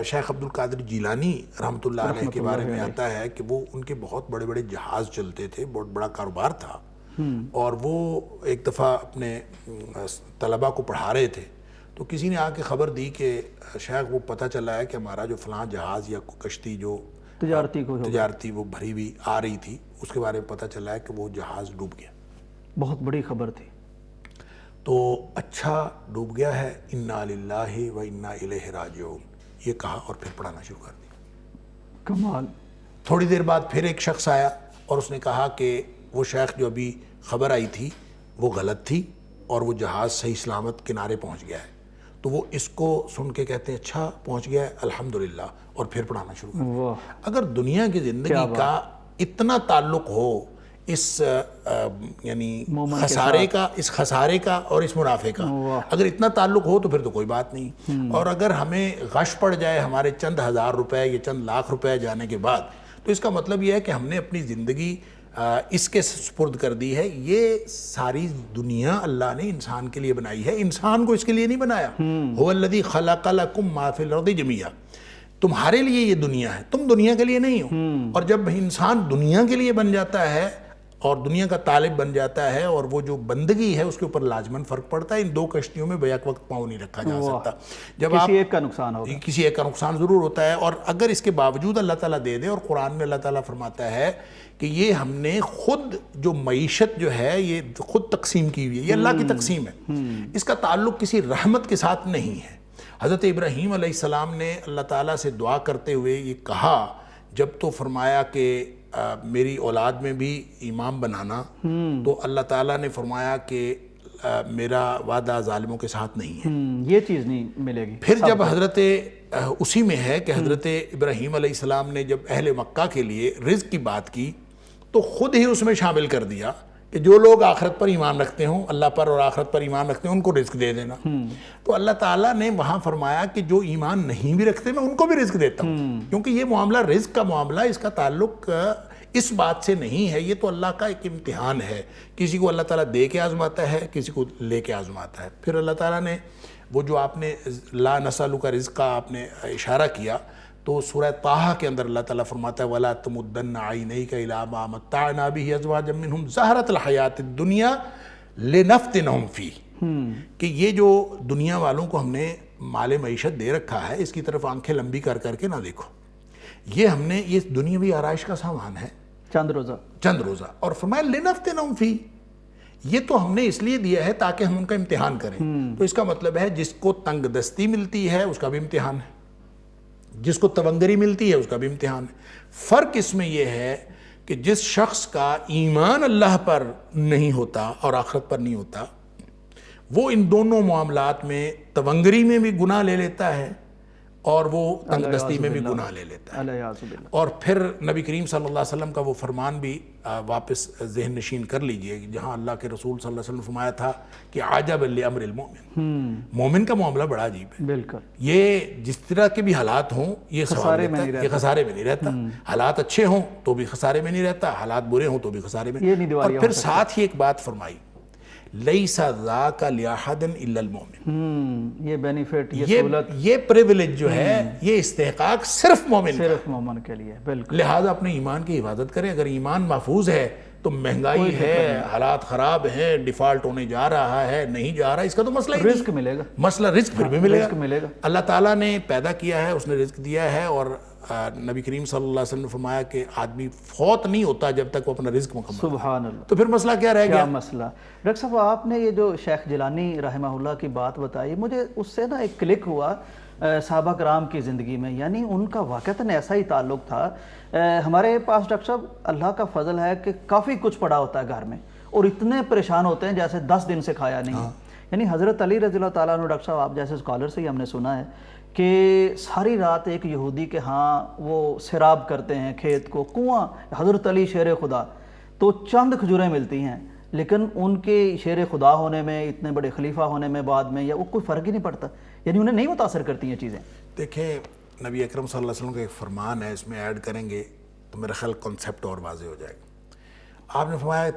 شیخ عبد القادر جیلانی رحمۃ اللہ علیہ کے بارے میں آتا ہے کہ وہ ان کے بہت بڑے بڑے جہاز چلتے تھے, بہت بڑا کاروبار تھا, اور وہ ایک دفعہ اپنے طلباء کو پڑھا رہے تھے تو کسی نے آ کے خبر دی کہ شیخ وہ پتہ چلا ہے کہ ہمارا جو فلاں جہاز یا کشتی جو تجارتی وہ بھری ہوئی آ رہی تھی, اس کے بارے میں پتہ چلا ہے کہ وہ جہاز ڈوب گیا. بہت بڑی خبر تھی. تو اچھا ڈوب گیا ہے, انا للہ و انا الیہ راجعون, یہ کہا اور پھر پڑھانا شروع کر دی. کمال. تھوڑی دیر بعد پھر ایک شخص آیا اور اس نے کہا کہ وہ شیخ جو ابھی خبر آئی تھی وہ غلط تھی اور وہ جہاز صحیح سلامت کنارے پہنچ گیا ہے. تو وہ اس کو سن کے کہتے ہیں اچھا پہنچ گیا ہے الحمدللہ, اور پھر پڑھانا شروع کر دیا. اگر دنیا کی زندگی کا اتنا تعلق ہو اس یعنی خسارے کا اور اس منافع کا, اگر اتنا تعلق ہو تو پھر تو کوئی بات نہیں. اور اگر ہمیں غش پڑ جائے ہمارے چند ہزار روپے یا چند لاکھ روپے جانے کے بعد, تو اس کا مطلب یہ ہے کہ ہم نے اپنی زندگی اس کے سپرد کر دی ہے. یہ ساری دنیا اللہ نے انسان کے لیے بنائی ہے, انسان کو اس کے لیے نہیں بنایا. هو الذی خلق لکم ما فی الارض جمیعا, تمہارے لیے یہ دنیا ہے, تم دنیا کے لیے نہیں ہو. اور جب انسان دنیا کے لیے بن جاتا ہے اور دنیا کا طالب بن جاتا ہے اور وہ جو بندگی ہے اس کے اوپر لازماً فرق پڑتا ہے. ان دو کشتیوں میں بیک وقت پاؤں نہیں رکھا جا سکتا. جب کسی ایک کا نقصان ہوگا, کسی ایک کا نقصان ضرور ہوتا ہے. اور اگر اس کے باوجود اللہ تعالیٰ دے دے, اور قرآن میں اللہ تعالیٰ فرماتا ہے کہ یہ ہم نے خود جو معیشت جو ہے یہ خود تقسیم کی ہوئی ہے, یہ اللہ کی تقسیم ہے, اس کا تعلق کسی رحمت کے ساتھ نہیں ہے. حضرت ابراہیم علیہ السلام نے اللہ تعالیٰ سے دعا کرتے ہوئے یہ کہا جب تو فرمایا کہ میری اولاد میں بھی امام بنانا, تو اللہ تعالیٰ نے فرمایا کہ میرا وعدہ ظالموں کے ساتھ نہیں ہے, یہ چیز نہیں ملے گی. پھر جب حضرت اسی میں ہے کہ حضرت ابراہیم علیہ السلام نے جب اہل مکہ کے لیے رزق کی بات کی تو خود ہی اس میں شامل کر دیا کہ جو لوگ آخرت پر ایمان رکھتے ہوں, اللہ پر اور آخرت پر ایمان رکھتے ہیں, ان کو رزق دے دینا. تو اللہ تعالیٰ نے وہاں فرمایا کہ جو ایمان نہیں بھی رکھتے میں ان کو بھی رزق دیتا ہوں, کیونکہ یہ معاملہ رزق کا معاملہ, اس کا تعلق اس بات سے نہیں ہے, یہ تو اللہ کا ایک امتحان ہے. کسی کو اللہ تعالیٰ دے کے آزماتا ہے, کسی کو لے کے آزماتا ہے. پھر اللہ تعالیٰ نے وہ جو آپ نے لا نسألک رزق کا آپ نے اشارہ کیا, تو سورہ طٰہٰ کے اندر اللہ تعالیٰ فرماتا ہے وَلَا تَمُدَّنَّ عَيْنَيْكَ إِلَىٰ مَا مَتَّعْنَا بِهِ أَزْوَاجًا مِّنْهُمْ زَهْرَةَ الْحَيَاةِ الدُّنْيَا لِنَفْتِنَهُمْ فِيهِ, کہ یہ جو دنیا والوں کو ہم نے مال معیشت دے رکھا ہے اس کی طرف آنکھیں لمبی کر کے نہ دیکھو, یہ ہم نے یہ دنیاوی آرائش کا سامان ہے, چند روزہ. اور فرمایا لِنَفْتِنَهُمْ فِيهِ, یہ تو ہم نے اس لیے دیا ہے تاکہ ہم ان کا امتحان کریں. تو اس کا مطلب ہے جس کو تنگ دستی ملتی ہے اس کا بھی امتحان ہے, جس کو تونگری ملتی ہے اس کا بھی امتحان ہے. فرق اس میں یہ ہے کہ جس شخص کا ایمان اللہ پر نہیں ہوتا اور آخرت پر نہیں ہوتا, وہ ان دونوں معاملات میں تونگری میں بھی گناہ لے لیتا ہے اور وہ تنگ دستی میں بھی گناہ لے لیتا ہے. اور پھر نبی کریم صلی اللہ علیہ وسلم کا وہ فرمان بھی واپس ذہن نشین کر لیجئے, جہاں اللہ کے رسول صلی اللہ علیہ وسلم فرمایا تھا کہ عجب لامر المؤمن, مومن کا معاملہ بڑا عجیب ہے. بالکل, یہ جس طرح کے بھی حالات ہوں یہ خسارے میں نہیں رہتا. حالات اچھے ہوں تو بھی خسارے میں نہیں رہتا, حالات برے ہوں تو بھی خسارے میں. اور پھر ساتھ ہی ایک بات فرمائی, لیس ذاک لاحد الا المؤمن, یہ بینیفٹ, یہ پریویلیج جو ہے, یہ استحقاق صرف مومن کے لیے. بالکل, لہٰذا اپنے ایمان کی حفاظت کریں. اگر ایمان محفوظ ہے تو مہنگائی ہے, حالات خراب ہیں, ڈیفالٹ ہونے جا رہا ہے, نہیں جا رہا, اس کا تو مسئلہ ہی رزق ملے گا. مسئلہ رزق پھر بھی ملے گا. اللہ تعالیٰ نے پیدا کیا ہے, اس نے رزق دیا ہے, اور نبی کریم صلی اللہ علیہ وسلم نے فرمایا کہ آدمی فوت نہیں ہوتا جب تک وہ اپنا رزق مکمل. سبحان اللہ. تو پھر مسئلہ کیا رہ گیا؟ مسئلہ ڈاکٹر صاحب آپ نے یہ جو شیخ جیلانی رحمہ اللہ کی بات بتائی, مجھے اس سے نا ایک کلک ہوا صحابہ کرام کی زندگی میں, یعنی ان کا واقعتاً ایسا ہی تعلق تھا. ہمارے پاس ڈاکٹر صاحب اللہ کا فضل ہے کہ کافی کچھ پڑا ہوتا ہے گھر میں, اور اتنے پریشان ہوتے ہیں جیسے 10 دن سے کھایا نہیں. یعنی حضرت علی رضی اللہ تعالیٰ عنہ, ڈاکٹر صاحب آپ جیسے اسکالر سے ہی ہم نے سنا ہے کہ ساری رات ایک یہودی کے ہاں وہ سیراب کرتے ہیں کھیت کو, کنواں, حضرت علی شیر خدا, تو چند کھجوریں ملتی ہیں, لیکن ان کے شیر خدا ہونے میں, اتنے بڑے خلیفہ ہونے میں بعد میں, یا وہ کوئی فرق ہی نہیں پڑتا, یعنی انہیں نہیں متاثر کرتی ہیں چیزیں. دیکھیں نبی اکرم صلی اللہ علیہ وسلم کا ایک فرمان ہے, اس میں ایڈ کریں گے تو میرا خیال کنسیپٹ اور واضح ہو جائے گا۔ آپ نے فرمایا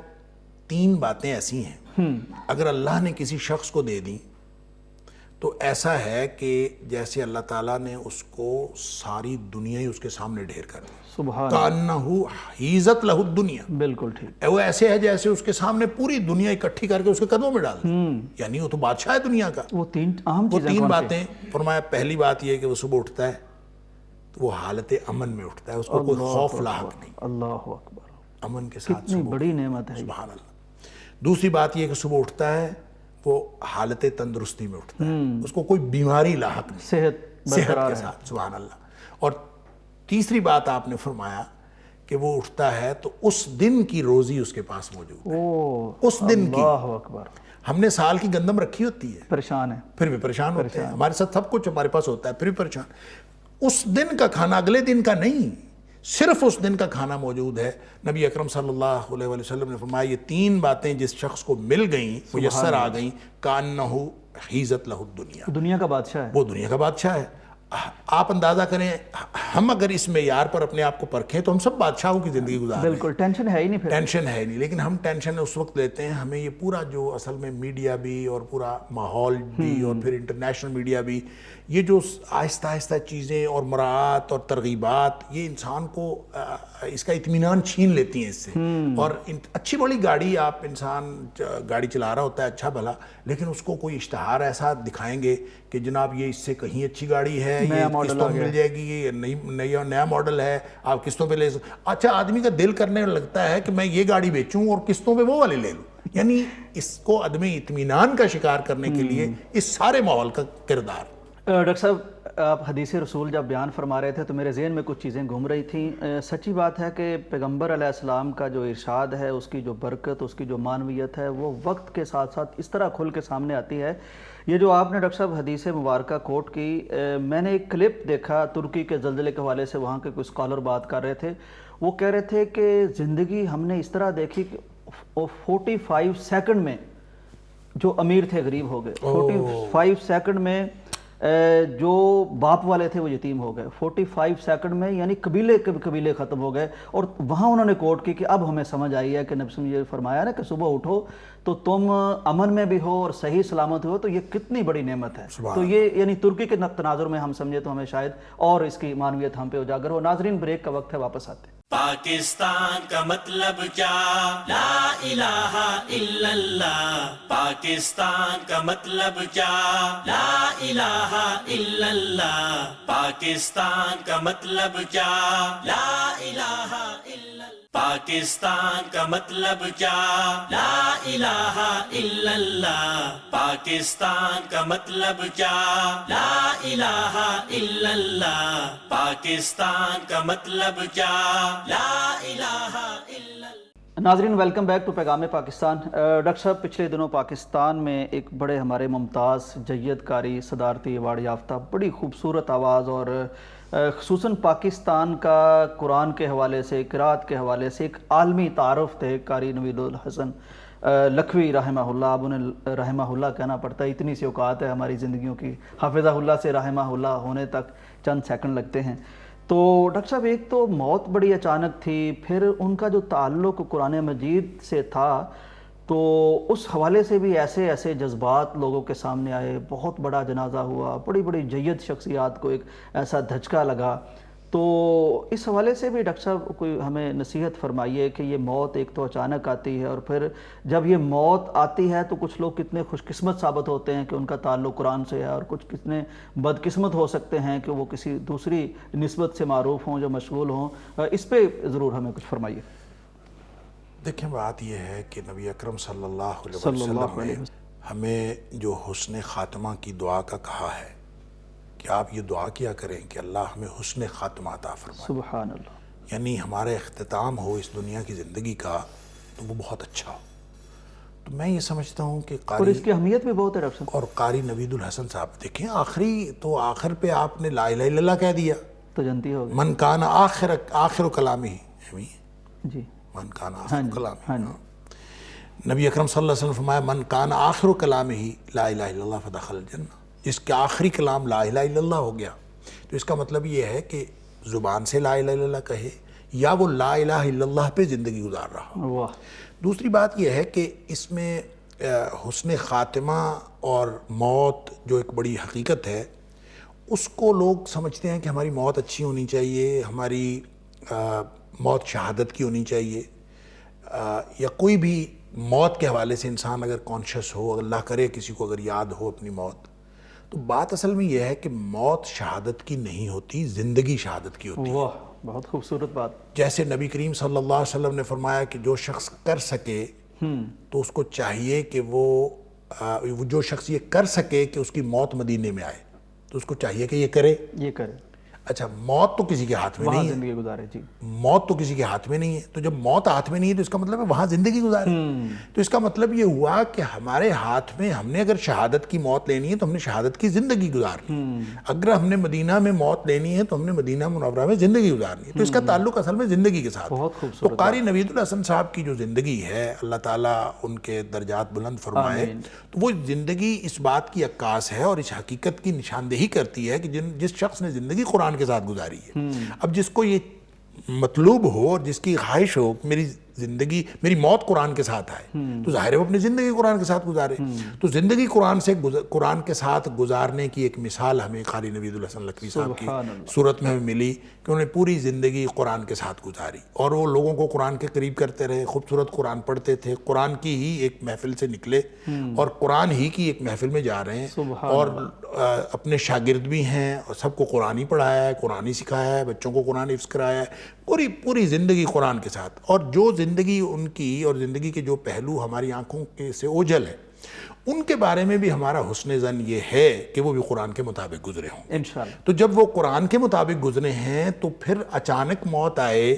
3 باتیں ایسی ہیں اگر اللہ نے کسی شخص کو دے دیں تو ایسا ہے کہ جیسے اللہ تعالیٰ نے اس کو ساری دنیا ہی اس کے سامنے ڈھیر کر دی، سبحان کأنہ حیزت لہ الدنیا، بالکل ٹھیک، وہ ایسے ہے جیسے اس کے سامنے پوری دنیا اکٹھی کر کے اس کے قدموں میں ڈال دی، یعنی وہ تو بادشاہ ہے دنیا کا۔ وہ 3 اہم وہ چیزیں 3 کون سی؟ باتیں فرمایا، پہلی بات یہ ہے کہ وہ صبح اٹھتا ہے تو وہ حالت امن میں اٹھتا ہے، اس کو کوئی خوف لاحق نہیں، اللہ اکبر، امن کے ساتھ کتنی صبح بڑی نعمت ہے یہ۔ سبحان اللہ۔ دوسری بات یہ ہے کہ صبح اٹھتا ہے وہ حالت تندرستی میں اٹھتا ہے، اس کو کوئی بیماری لاحق نہیں، صحت صحت برقرار کے ہے۔ ساتھ، سبحان اللہ۔ اور تیسری بات آپ نے فرمایا کہ وہ اٹھتا ہے تو اس دن کی روزی اس کے پاس موجود ہے، اس دن کی۔ اللہ اکبر، ہم نے سال کی گندم رکھی ہوتی ہے، پریشان ہے، پھر بھی پریشان ہوتے ہیں، ہمارے ساتھ سب کچھ ہمارے پاس ہوتا ہے پھر بھی پریشان۔ اس دن کا کھانا اگلے دن کا نہیں، صرف اس دن کا کھانا موجود ہے۔ نبی اکرم صلی اللہ علیہ وسلم نے فرمایا یہ 3 باتیں جس شخص کو مل گئیں، میسر آ گئیں، کأنہ حیزت لہ الدنیا، دنیا کا بادشاہ ہے۔ وہ دنیا کا بادشاہ ہے۔ آپ اندازہ کریں، ہم اگر اس معیار پر اپنے آپ کو پرکھیں تو ہم سب بادشاہوں کی زندگی گزار رہے ہیں، بالکل ٹینشن ہے ہی نہیں پھر۔ ٹینشن ہے نہیں، لیکن ہم ٹینشن اس وقت لیتے ہیں، ہمیں یہ پورا جو اصل میں میڈیا بھی اور پورا ماحول بھی اور پھر انٹرنیشنل میڈیا بھی، یہ جو آہستہ آہستہ چیزیں اور مراعات اور ترغیبات، یہ انسان کو اس کا اطمینان چھین لیتی ہیں اس سے۔ اور اچھی بڑی گاڑی، آپ انسان گاڑی چلا رہا ہوتا ہے اچھا بھلا، لیکن اس کو کوئی اشتہار ایسا دکھائیں گے کہ جناب یہ اس سے کہیں اچھی گاڑی ہے، یہ قسطوں میں مل جائے گی، یہ نیا ماڈل ہے، آپ قسطوں پہ لے سکتے۔ اچھا، آدمی کا دل کرنے لگتا ہے کہ میں یہ گاڑی بیچوں اور قسطوں پہ وہ والے لے لوں، یعنی اس کو عدم اطمینان کا شکار کرنے کے لیے اس سارے ماحول کا کردار۔ ڈاکٹر صاحب، آپ حدیث رسول جب بیان فرما رہے تھے تو میرے ذہن میں کچھ چیزیں گھوم رہی تھیں۔ سچی بات ہے کہ پیغمبر علیہ السلام کا جو ارشاد ہے، اس کی جو برکت، اس کی جو معنویت ہے، وہ وقت کے ساتھ ساتھ اس طرح کھل کے سامنے آتی ہے۔ یہ جو آپ نے ڈاکٹر صاحب حدیث مبارکہ کوٹ کی، میں نے ایک کلپ دیکھا ترکی کے زلزلے کے حوالے سے، وہاں کے کوئی اسکالر بات کر رہے تھے، وہ کہہ رہے تھے کہ زندگی ہم نے اس طرح دیکھی کہ 45 سیکنڈ میں جو امیر تھے غریب ہو گئے، 45 سیکنڈ میں جو باپ والے تھے وہ یتیم ہو گئے، 45 سیکنڈ میں، یعنی قبیلے ختم ہو گئے۔ اور وہاں انہوں نے کوٹ کی کہ اب ہمیں سمجھ آئی ہے کہ نبی صلی اللہ علیہ وسلم نے فرمایا نا کہ صبح اٹھو تو تم امن میں بھی ہو اور صحیح سلامت ہو، تو یہ کتنی بڑی نعمت ہے۔ تو یہ یعنی ترکی کے تناظر میں ہم سمجھے تو ہمیں شاید اور اس کی معنویت ہم پہ اجاگر ہو۔ ناظرین، بریک کا وقت ہے، واپس آتے ہیں۔ پاکستان کا مطلب کیا؟ لا الہ الا اللہ۔ پاکستان کا مطلب کیا؟ لا الہ الا اللہ۔ پاکستان کا مطلب کیا؟ لا الہ الا اللہ۔ پاکستان کا مطلب کیا؟ لا الہ الا اللہ۔ پاکستان کا مطلب کیا؟ لا الہ الا اللہ۔ پاکستان کا مطلب کیا؟ لا الہ الا اللہ۔ ناظرین، ویلکم بیک ٹو پیغام پاکستان۔ ڈاکٹر صاحب، پچھلے دنوں پاکستان میں ایک بڑے ہمارے ممتاز جید کاری صدارتی ایوارڈ یافتہ، بڑی خوبصورت آواز اور خصوصاً پاکستان کا قرآن کے حوالے سے، قرات کے حوالے سے ایک عالمی تعارف تھے قاری نوید الحسن لکھوی رحمہ اللہ۔ اب انہیں رحمہ اللہ کہنا پڑتا ہے، اتنی سی اوقات ہے ہماری زندگیوں کی، حافظہ اللہ سے رحمہ اللہ ہونے تک چند سیکنڈ لگتے ہیں۔ تو ڈاکٹر صاحب، ایک تو موت بڑی اچانک تھی، پھر ان کا جو تعلق قرآن مجید سے تھا، تو اس حوالے سے بھی ایسے جذبات لوگوں کے سامنے آئے، بہت بڑا جنازہ ہوا، بڑی جید شخصیات کو ایک ایسا دھچکا لگا۔ تو اس حوالے سے بھی ڈاکٹر صاحب کوئی ہمیں نصیحت فرمائیے کہ یہ موت ایک تو اچانک آتی ہے، اور پھر جب یہ موت آتی ہے تو کچھ لوگ کتنے خوش قسمت ثابت ہوتے ہیں کہ ان کا تعلق قرآن سے ہے، اور کچھ کتنے بدقسمت ہو سکتے ہیں کہ وہ کسی دوسری نسبت سے معروف ہوں، جو مشغول ہوں۔ اس پہ ضرور ہمیں کچھ فرمائیے۔ دیکھیں، بات یہ ہے کہ نبی اکرم صلی اللہ علیہ وسلم نے ہمیں جو حسن خاتمہ کی دعا کا کہا ہے کہ آپ یہ دعا کیا کریں کہ اللہ ہمیں حسن خاتمہ عطا فرمائے، سبحان اللہ، یعنی ہمارا اختتام ہو اس دنیا کی زندگی کا تو وہ بہت اچھا ہو۔ تو میں یہ سمجھتا ہوں کہ اور اس کی اہمیت بھی بہت ہے ڈاکٹر صاحب۔ اور قاری نوید الحسن صاحب، دیکھیں آخر پہ آپ نے لا الہ الا اللہ کہہ دیا، تو جنتی ہوگی۔ من کان آخر کلامی، جی، من کان آخر کلامی، نبی اکرم صلی اللہ علیہ وسلم فرمایا من کان آخر کلامہ لا الہ الا اللہ فدخل الجنہ، جس کا آخری کلام لا الہ الا اللہ ہو گیا، تو اس کا مطلب یہ ہے کہ زبان سے لا الہ الا اللہ کہے یا وہ لا الہ الا اللہ پہ زندگی گزار رہا ہو۔ واہ، دوسری بات یہ ہے کہ اس میں حسن خاتمہ اور موت جو ایک بڑی حقیقت ہے، اس کو لوگ سمجھتے ہیں کہ ہماری موت اچھی ہونی چاہیے، ہماری موت شہادت کی ہونی چاہیے، یا کوئی بھی موت کے حوالے سے انسان اگر کانشیس ہو، اللہ کرے کسی کو اگر یاد ہو اپنی موت، تو بات اصل میں یہ ہے کہ موت شہادت کی نہیں ہوتی، زندگی شہادت کی ہوتی ہے۔ واہ، بہت خوبصورت بات۔ جیسے نبی کریم صلی اللہ علیہ وسلم نے فرمایا کہ جو شخص کر سکے تو اس کو چاہیے کہ وہ جو شخص یہ کر سکے کہ اس کی موت مدینے میں آئے تو اس کو چاہیے کہ یہ کرے۔ یہ کرے، اچھا، موت تو کسی کے ہاتھ میں وہاں نہیں ہے، زندگی گزارے، جی۔ موت تو کسی کے ہاتھ میں نہیں ہے، تو جب موت ہاتھ میں نہیں ہے تو اس کا مطلب ہے وہاں زندگی گزارے۔ تو اس کا مطلب یہ ہوا کہ ہمارے ہاتھ میں، ہم نے اگر شہادت کی موت لینی ہے تو ہم نے شہادت کی زندگی گزارنی ہے، اگر ہم نے مدینہ میں موت لینی ہے تو ہم نے مدینہ منورہ میں زندگی گزارنی ہے۔ تو اس کا تعلق اصل میں زندگی کے ساتھ ہے۔ بہت خوبصورت تو قاری نوید الحسن صاحب کی جو زندگی ہے، اللہ تعالیٰ ان کے درجات بلند فرمائے، تو وہ زندگی اس بات کی عکاس ہے اور اس حقیقت کی نشاندہی کرتی ہے کہ جس شخص نے زندگی قرآن کے ساتھ گزاری ہے، اب جس کو یہ مطلوب ہو اور جس کی خواہش ہو میری زندگی، میری موت قرآن کے ساتھ آئے، تو ظاہر ہے وہ اپنی زندگی قرآن کے ساتھ گزارے۔ تو زندگی قرآن کے ساتھ گزارنے کی ایک مثال ہمیں قاری نوید الحسن لکھوی صاحب کی صورت میں ہمیں ملی کہ انہوں نے پوری زندگی قرآن کے ساتھ گزاری، اور وہ لوگوں کو قرآن کے قریب کرتے رہے، خوبصورت قرآن پڑھتے تھے، قرآن کی ہی ایک محفل سے نکلے اور قرآن ہی کی ایک محفل میں جا رہے ہیں، اور اپنے شاگرد بھی ہیں اور سب کو قرآن ہی پڑھایا ہے، قرآن ہی سکھایا ہے، بچوں کو قرآن حفظ کرایا ہے، پوری زندگی قرآن کے ساتھ۔ اور جو زندگی ان کی اور زندگی کے جو پہلو ہماری آنکھوں سے اوجھل ہے، ان کے بارے میں بھی ہمارا حسن ظن یہ ہے کہ وہ بھی قرآن کے مطابق گزرے ہوں۔ انشاءاللہ۔ تو جب وہ قرآن کے مطابق گزرے ہیں تو پھر اچانک موت آئے،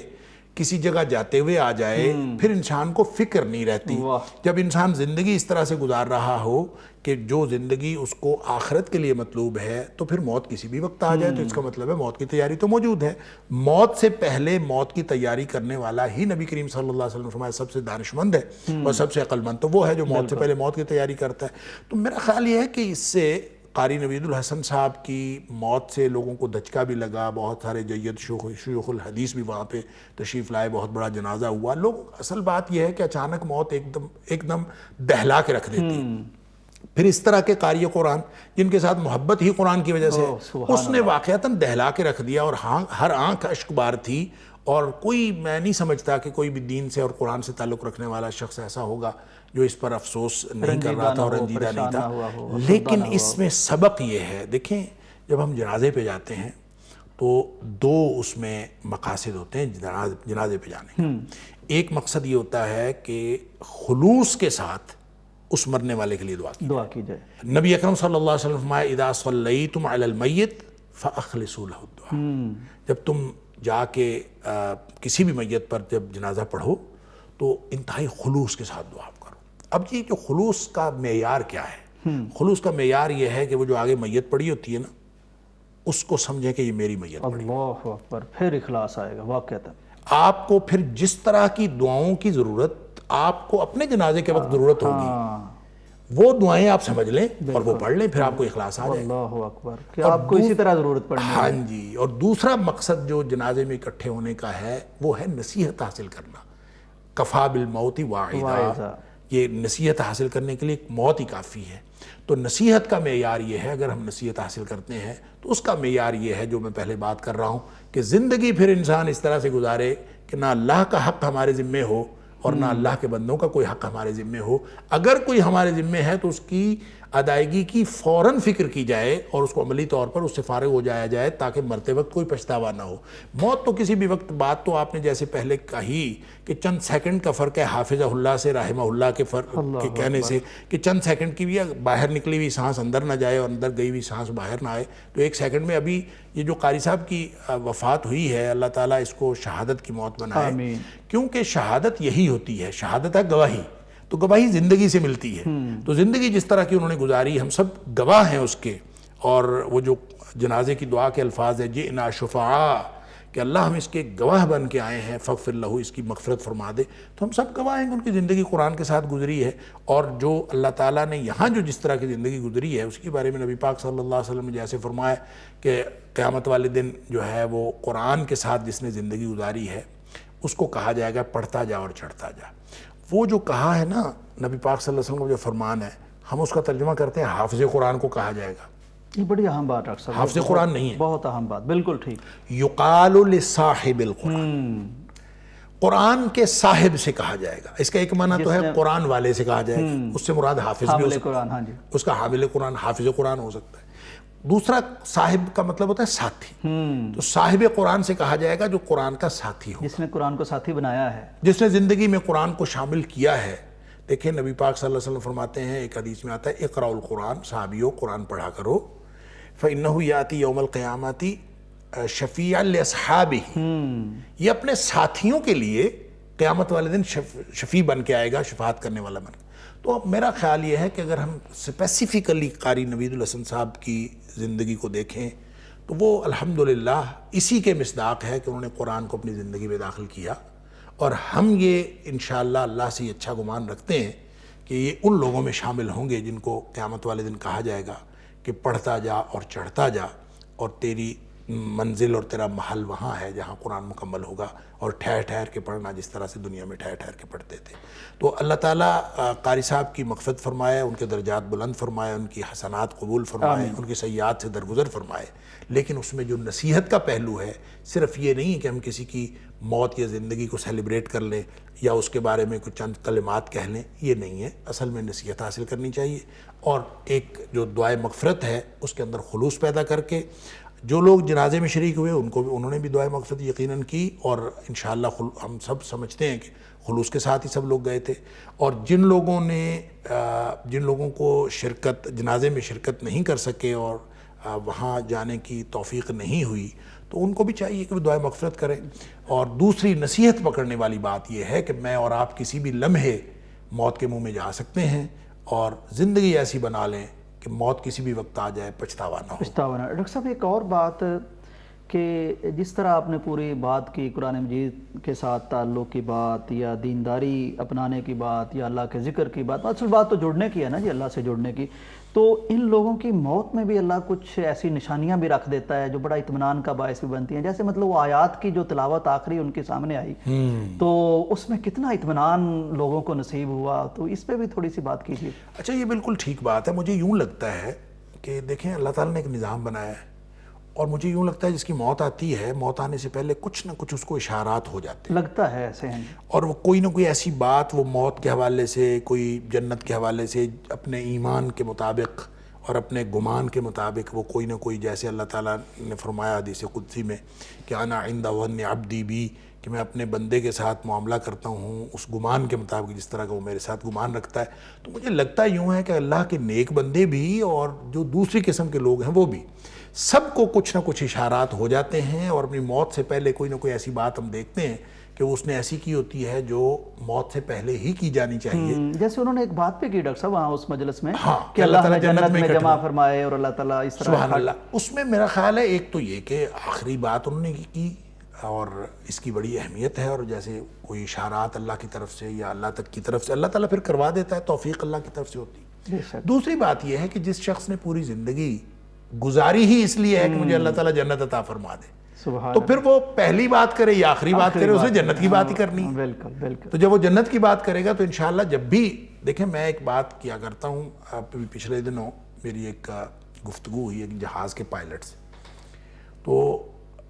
کسی جگہ جاتے ہوئے آ جائے، پھر انسان کو فکر نہیں رہتی۔ جب انسان زندگی اس طرح سے گزار رہا ہو کہ جو زندگی اس کو آخرت کے لیے مطلوب ہے، تو پھر موت کسی بھی وقت آ جائے تو اس کا مطلب ہے موت کی تیاری تو موجود ہے۔ موت سے پہلے موت کی تیاری کرنے والا ہی نبی کریم صلی اللہ علیہ وسلم نے فرمایا سب سے دانشمند ہے اور سب سے عقل مند تو وہ ہے جو موت سے پہلے موت کی تیاری کرتا ہے۔ تو میرا خیال یہ ہے کہ اس سے قاری نوید الحسن صاحب کی موت سے لوگوں کو دھچکا بھی لگا، بہت سارے جید شیوخ الحدیث بھی وہاں پہ تشریف لائے، بہت بڑا جنازہ ہوا۔ لوگ، اصل بات یہ ہے کہ اچانک موت ایک دم دہلا کے رکھ دیتی ہے۔ پھر اس طرح کے قاری قرآن جن کے ساتھ محبت ہی قرآن کی وجہ سے اس نے واقعتاً دہلا کے رکھ دیا، اور ہر آنکھ اشک بار تھی، اور میں نہیں سمجھتا کہ کوئی بھی دین سے اور قرآن سے تعلق رکھنے والا شخص ایسا ہوگا جو اس پر افسوس نہیں کر رہا تھا اور رنجیدہ نہیں تھا۔ لیکن اس میں سبق یہ ہے، دیکھیں جب ہم جنازے پہ جاتے ہیں تو دو اس میں مقاصد ہوتے ہیں جنازے پہ جانے کا۔ ایک مقصد یہ ہوتا ہے کہ خلوص کے ساتھ اس مرنے والے کے لیے دعا کی جائے۔ نبی اکرم صلی اللہ علیہ وسلم فرمایا اذا صلیتم علی المیت فاخلصوا له الدعاء، جب تم جا کے کسی بھی میت پر جب جنازہ پڑھو تو انتہائی خلوص کے ساتھ دعا کرو۔ اب یہ جو خلوص کا معیار کیا ہے؟ خلوص کا معیار یہ ہے کہ وہ جو آگے میت پڑی ہوتی ہے نا، اس کو سمجھیں کہ یہ میری میت پڑی۔ اللہ اکبر، پھر اخلاص آئے گا واقعتاً۔ آپ کو پھر جس طرح کی دعاؤں کی ضرورت آپ کو اپنے جنازے کے وقت ضرورت ہوگی، وہ دعائیں آپ سمجھ لیں اور وہ پڑھ لیں، پھر آپ کو اخلاص آ جائے گا۔ اللہ اکبر، کہ آپ کو اسی طرح ضرورت پڑنی ہے۔ ہاں جی، اور دوسرا مقصد جو جنازے میں اکٹھے ہونے کا ہے وہ ہے نصیحت حاصل کرنا۔ کفا بالموت واعظا، یہ نصیحت حاصل کرنے کے لیے موت ہی کافی ہے۔ تو نصیحت کا معیار یہ ہے، اگر ہم نصیحت حاصل کرتے ہیں تو اس کا معیار یہ ہے جو میں پہلے بات کر رہا ہوں کہ زندگی پھر انسان اس طرح سے گزارے کہ نہ اللہ کا حق ہمارے ذمے ہو اور نہ اللہ کے بندوں کا کوئی حق ہمارے ذمے ہو۔ اگر کوئی ہمارے ذمے ہے تو اس کی ادائیگی کی فوراً فکر کی جائے اور اس کو عملی طور پر اس سے فارغ ہو جایا جائے تاکہ مرتے وقت کوئی پچھتاوا نہ ہو۔ موت تو کسی بھی وقت، بات تو آپ نے جیسے پہلے کہی کہ چند سیکنڈ کا فرق ہے حافظہ اللہ سے رحمہ اللہ کے فرق کے کہنے سے، کہ چند سیکنڈ کی بھی باہر نکلی ہوئی سانس اندر نہ جائے اور اندر گئی ہوئی سانس باہر نہ آئے، تو ایک سیکنڈ میں ابھی یہ جو قاری صاحب کی وفات ہوئی ہے، اللہ تعالیٰ اس کو شہادت کی موت بنائے، کیونکہ شہادت یہی ہوتی ہے، شہادت ہے گواہی، تو گواہی زندگی سے ملتی ہے۔ تو زندگی جس طرح کی انہوں نے گزاری ہم سب گواہ ہیں اس کے، اور وہ جو جنازے کی دعا کے الفاظ ہے جئنا شفعاء، کہ اللہ ہم اس کے گواہ بن کے آئے ہیں، فاغفر لہ، اس کی مغفرت فرما دے، تو ہم سب گواہ ہیں کہ ان کی زندگی قرآن کے ساتھ گزری ہے۔ اور جو اللہ تعالیٰ نے یہاں جو جس طرح کی زندگی گزری ہے اس کے بارے میں نبی پاک صلی اللہ علیہ وسلم نے جیسے فرمایا کہ قیامت والے دن جو ہے وہ قرآن کے ساتھ جس نے زندگی گزاری ہے اس کو کہا جائے گا پڑھتا جا اور چڑھتا جا۔ وہ جو کہا ہے نا نبی پاک صلی اللہ علیہ وسلم کا جو فرمان ہے، ہم اس کا ترجمہ کرتے ہیں حافظ قرآن کو کہا جائے گا۔ یہ بڑی اہم بات ڈاکٹر صاحب، حافظ قرآن نہیں ہے، بہت اہم بات، بالکل ٹھیک۔ یقال لصاحب القرآن، قرآن کے صاحب سے کہا جائے گا۔ اس کا ایک معنی تو ہے قرآن والے سے کہا جائے گا، اس سے مراد حافظ بھی ہو حامل سکتا ہے، قرآن، ہاں جی، اس کا حامل قرآن حافظ قرآن ہو سکتا ہے۔ دوسرا صاحب کا مطلب ہوتا ہے ساتھی، تو صاحب قرآن سے کہا جائے گا جو قرآن کا ساتھی ہو، جس نے قرآن کو ساتھی بنایا ہے، جس نے زندگی میں قرآن کو شامل کیا ہے۔ دیکھیں نبی پاک صلی اللہ علیہ وسلم فرماتے ہیں، ایک حدیث میں آتا ہے اقرأوا القرآن، صحابیوں قرآن پڑھا کرو، فإنہ یاتی یوم القیامت شفیعا لاصحابہ، یہ اپنے ساتھیوں کے لیے قیامت والے دن شفیع بن کے آئے گا، شفاعت کرنے والا بن کے۔ تو اب میرا خیال یہ ہے کہ اگر ہم اسپیسیفکلی قاری نوید الحسن صاحب کی زندگی کو دیکھیں تو وہ الحمدللہ اسی کے مصداق ہے کہ انہوں نے قرآن کو اپنی زندگی میں داخل کیا، اور ہم یہ انشاءاللہ اللہ سے یہ اچھا گمان رکھتے ہیں کہ یہ ان لوگوں میں شامل ہوں گے جن کو قیامت والے دن کہا جائے گا کہ پڑھتا جا اور چڑھتا جا، اور تیری منزل اور تیرا محل وہاں ہے جہاں قرآن مکمل ہوگا، اور ٹھہر ٹھہر کے پڑھنا جس طرح سے دنیا میں ٹھہر ٹھہر کے پڑھتے تھے۔ تو اللہ تعالیٰ قاری صاحب کی مغفرت فرمائے، ان کے درجات بلند فرمائے، ان کی حسنات قبول فرمائے، ان کی سیئات سے درگزر فرمائے۔ لیکن اس میں جو نصیحت کا پہلو ہے، صرف یہ نہیں کہ ہم کسی کی موت یا زندگی کو سیلیبریٹ کر لیں یا اس کے بارے میں کچھ چند کلمات کہہ لیں، یہ نہیں ہے۔ اصل میں نصیحت حاصل کرنی چاہیے، اور ایک جو دعائے مغفرت ہے اس کے اندر خلوص پیدا کر کے، جو لوگ جنازے میں شریک ہوئے انہوں نے بھی دعائے مغفرت یقیناً کی، اور انشاءاللہ ہم سب سمجھتے ہیں کہ خلوص کے ساتھ ہی سب لوگ گئے تھے۔ اور جن لوگوں کو جنازے میں شرکت نہیں کر سکے اور وہاں جانے کی توفیق نہیں ہوئی، تو ان کو بھی چاہیے کہ وہ دعائے مغفرت کریں۔ اور دوسری نصیحت پکڑنے والی بات یہ ہے کہ میں اور آپ کسی بھی لمحے موت کے منہ میں جا سکتے ہیں، اور زندگی ایسی بنا لیں کہ موت کسی بھی وقت آ جائے پچھتاوا نہ ہو۔ پچھتاوا نہ۔ ڈاکٹر صاحب ایک اور بات کہ جس طرح آپ نے پوری بات کی، قرآن مجید کے ساتھ تعلق کی بات، یا دینداری اپنانے کی بات، یا اللہ کے ذکر کی بات، اصل بات تو جڑنے کی ہے نا جی، اللہ سے جڑنے کی، تو ان لوگوں کی موت میں بھی اللہ کچھ ایسی نشانیاں بھی رکھ دیتا ہے جو بڑا اطمینان کا باعث بھی بنتی ہیں، جیسے مطلب وہ آیات کی جو تلاوت آخری ان کے سامنے آئی تو اس میں کتنا اطمینان لوگوں کو نصیب ہوا، تو اس پہ بھی تھوڑی سی بات کیجیے۔ اچھا، یہ بالکل ٹھیک بات ہے۔ مجھے یوں لگتا ہے کہ دیکھیں اللہ تعالیٰ نے ایک نظام بنایا ہے، اور مجھے یوں لگتا ہے جس کی موت آتی ہے، موت آنے سے پہلے کچھ نہ کچھ اس کو اشارات ہو جاتے ہیں، لگتا ہے ایسے ہیں، اور وہ کوئی نہ کوئی ایسی بات وہ موت کے حوالے سے، کوئی جنت کے حوالے سے، اپنے ایمان کے مطابق اور اپنے گمان کے مطابق وہ کوئی نہ کوئی، جیسے اللہ تعالیٰ نے فرمایا حدیث قدسی میں کہ انا عند ظن عبدی بی، کہ میں اپنے بندے کے ساتھ معاملہ کرتا ہوں اس گمان کے مطابق جس طرح کا وہ میرے ساتھ گمان رکھتا ہے۔ تو مجھے لگتا یوں ہے کہ اللہ کے نیک بندے بھی اور جو دوسری قسم کے لوگ ہیں وہ بھی، سب کو کچھ نہ کچھ اشارات ہو جاتے ہیں، اور اپنی موت سے پہلے کوئی نہ کوئی ایسی بات ہم دیکھتے ہیں کہ اس نے ایسی کی ہوتی ہے جو موت سے پہلے ہی کی جانی چاہیے۔ جیسے انہوں نے ایک بات پہ کی ڈاکٹر صاحب وہاں اس مجلس میں ہاں، کہ اللہ تعالیٰ جنت میں جمع فرمائے، اور اللہ تعالیٰ اس طرح سبحان اللہ۔ اس میں میرا خیال ہے ایک تو یہ کہ آخری بات انہوں نے کی، اور اس کی بڑی اہمیت ہے، اور جیسے کوئی اشارات اللہ کی طرف سے یا اللہ تک کی طرف سے اللہ تعالیٰ پھر کروا دیتا ہے، توفیق اللہ کی طرف سے ہوتی ہے۔ دوسری بات یہ ہے کہ جس شخص نے پوری زندگی گزاری ہی اس لیے ہے کہ مجھے اللہ تعالیٰ جنت عطا فرما دے، تو پھر وہ پہلی بات کرے یا آخری بات کرے، اسے جنت کی بات ہی کرنی ہے۔ بالکل بالکل۔ تو جب وہ جنت کی بات کرے گا تو انشاءاللہ جب بھی دیکھیں، میں ایک بات کیا کرتا ہوں، پچھلے دنوں میری ایک گفتگو ہوئی ایک جہاز کے پائلٹ سے، تو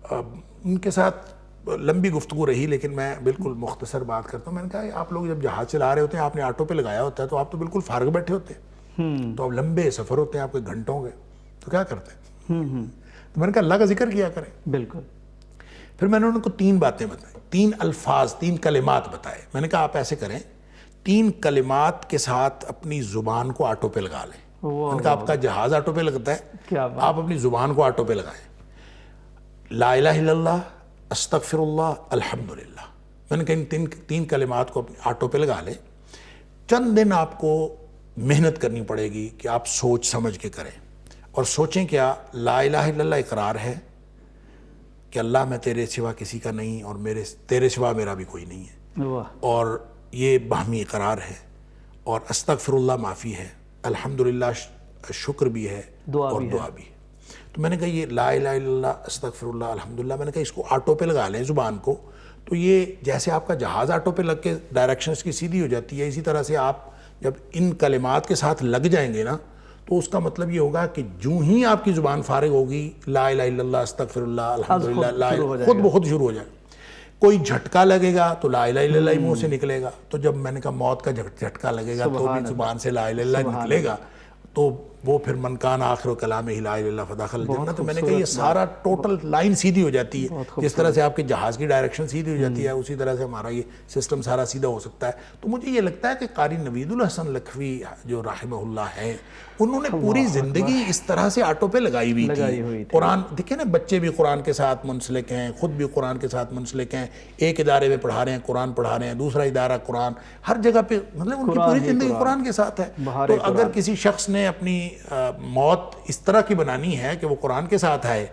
ان کے ساتھ لمبی گفتگو رہی، لیکن میں بالکل مختصر بات کرتا ہوں۔ میں نے کہا آپ لوگ جب جہاز چلا رہے ہوتے ہیں، آپ نے آٹو پہ لگایا ہوتا ہے، تو آپ تو بالکل فارغ بیٹھے ہوتے ہیں، تو اب لمبے سفر ہوتے ہیں آپ کے گھنٹوں کے، تو کیا کرتے ہیں؟ تو میں نے کہا اللہ کا ذکر کیا کریں۔ بالکل۔ پھر میں نے ان کو 3 باتیں بتائیں، 3 الفاظ، 3 کلمات بتائے۔ میں نے کہا آپ ایسے کریں، 3 کلمات کے ساتھ اپنی زبان کو آٹو پہ لگا لیں۔ میں نے کہا آپ کا جہاز آٹو پہ لگتا ہے، آپ اپنی زبان کو آٹو پہ لگائیں۔ لا الہ الا اللہ، استغفر اللہ، الحمدللہ۔ میں نے کہا ان 3 کلمات کو اپنی آٹو پہ لگا لیں۔ چند دن آپ کو محنت کرنی پڑے گی کہ آپ سوچ سمجھ کے کریں، اور سوچیں کیا لا الہ الا اللہ اقرار ہے کہ اللہ میں تیرے سوا کسی کا نہیں، اور تیرے سوا میرا بھی کوئی نہیں ہے، اور یہ باہمی اقرار ہے، اور استغفر اللہ معافی ہے، الحمدللہ شکر بھی ہے، اور دعا بھی ہے۔ تو میں نے کہا یہ لا الہ الا اللہ، استغفر اللہ، الحمدللہ، میں نے کہا اس کو آٹو پہ لگا لیں زبان کو، تو یہ جیسے آپ کا جہاز آٹو پہ لگ کے ڈائریکشن اس کی سیدھی ہو جاتی ہے، اسی طرح سے آپ جب ان کلمات کے ساتھ لگ جائیں گے نا تو اس کا مطلب یہ ہوگا کہ جو ہی آپ کی زبان فارغ ہوگی لا الہ الا اللہ استغفر اللہ الحمدللہ لا خود بخود شروع ہو جائے. کوئی جھٹکا لگے گا تو لا الہ الا اللہ منہ سے نکلے گا. تو جب میں نے کہا موت کا جھٹکا لگے گا تو بھی زبان سے لا الہ الا اللہ نکلے گا، تو وہ پھر من کان آخر کلام لا الہ الا اللہ فدخل الجنہ. تو میں نے کہا یہ سارا ٹوٹل لائن سیدھی ہو جاتی ہے. جس طرح سے آپ کے جہاز کی ڈائریکشن سیدھی ہو جاتی ہے اسی طرح سے ہمارا یہ سسٹم سارا سیدھا ہو سکتا ہے. تو مجھے یہ لگتا ہے کہ قاری نوید الحسن لکھوی جو رحمہ اللہ ہیں انہوں نے پوری زندگی اس طرح سے آٹو پہ لگائی ہوئی تھی. قرآن دیکھیں نا، بچے بھی قرآن کے ساتھ منسلک ہیں، خود بھی قرآن کے ساتھ منسلک ہیں، ایک ادارے میں پڑھا رہے ہیں قرآن پڑھا رہے ہیں، دوسرا ادارہ قرآن، ہر جگہ پہ مطلب ان کی پوری زندگی قرآن کے ساتھ ہے. تو اگر کسی شخص نے اپنی موت اس طرح کی بنانی ہے کہ وہ قرآن کے ساتھ آئے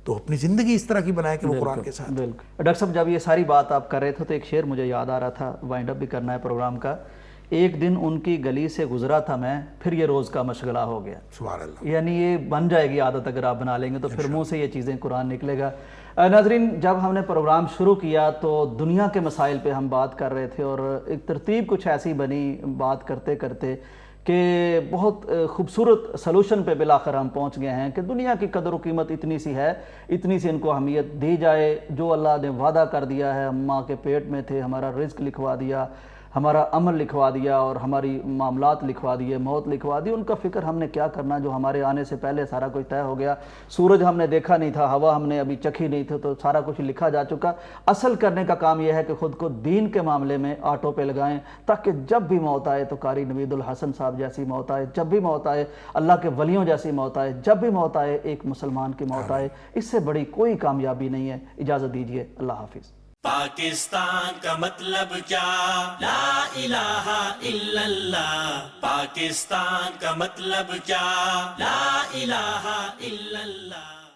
تو اپنی زندگی اس طرح کی بنائے کہ وہ قرآن کے ساتھ. بالکل. ڈاکٹر صاحب جب یہ ساری بات آپ کر رہے تھے تو ایک شعر مجھے یاد آ رہا تھا، وائنڈ اپ بھی کرنا ہے پروگرام کا. ایک دن ان کی گلی سے گزرا تھا میں، پھر یہ روز کا مشغلہ ہو گیا. سبحان اللہ. یعنی یہ بن جائے گی عادت اگر آپ بنا لیں گے تو پھر منہ سے یہ چیزیں قرآن نکلے گا. ناظرین، جب ہم نے پروگرام شروع کیا تو دنیا کے مسائل پہ ہم بات کر رہے تھے اور ایک ترتیب کچھ ایسی بنی بات کرتے کرتے کہ بہت خوبصورت سلوشن پہ بالآخر ہم پہنچ گئے ہیں کہ دنیا کی قدر و قیمت اتنی سی ہے، اتنی سی ان کو اہمیت دی جائے. جو اللہ نے وعدہ کر دیا ہے، ہم ماں کے پیٹ میں تھے، ہمارا رزق لکھوا دیا، ہمارا عمل لکھوا دیا اور ہماری معاملات لکھوا دیے، موت لکھوا دی. ان کا فکر ہم نے کیا کرنا جو ہمارے آنے سے پہلے سارا کچھ طے ہو گیا. سورج ہم نے دیکھا نہیں تھا، ہوا ہم نے ابھی چکھی نہیں تھی، تو سارا کچھ لکھا جا چکا. اصل کرنے کا کام یہ ہے کہ خود کو دین کے معاملے میں آٹو پہ لگائیں تاکہ جب بھی موت آئے تو قاری نوید الحسن صاحب جیسی موت آئے، جب بھی موت آئے اللہ کے ولیوں جیسی موت آئے، جب بھی موت آئے ایک مسلمان کی موت آئے. اس سے بڑی کوئی کامیابی نہیں ہے. اجازت دیجیے، اللہ حافظ. پاکستان کا مطلب کیا؟ لا الہ الا اللہ. پاکستان کا مطلب کیا؟ لا الہ الا اللہ.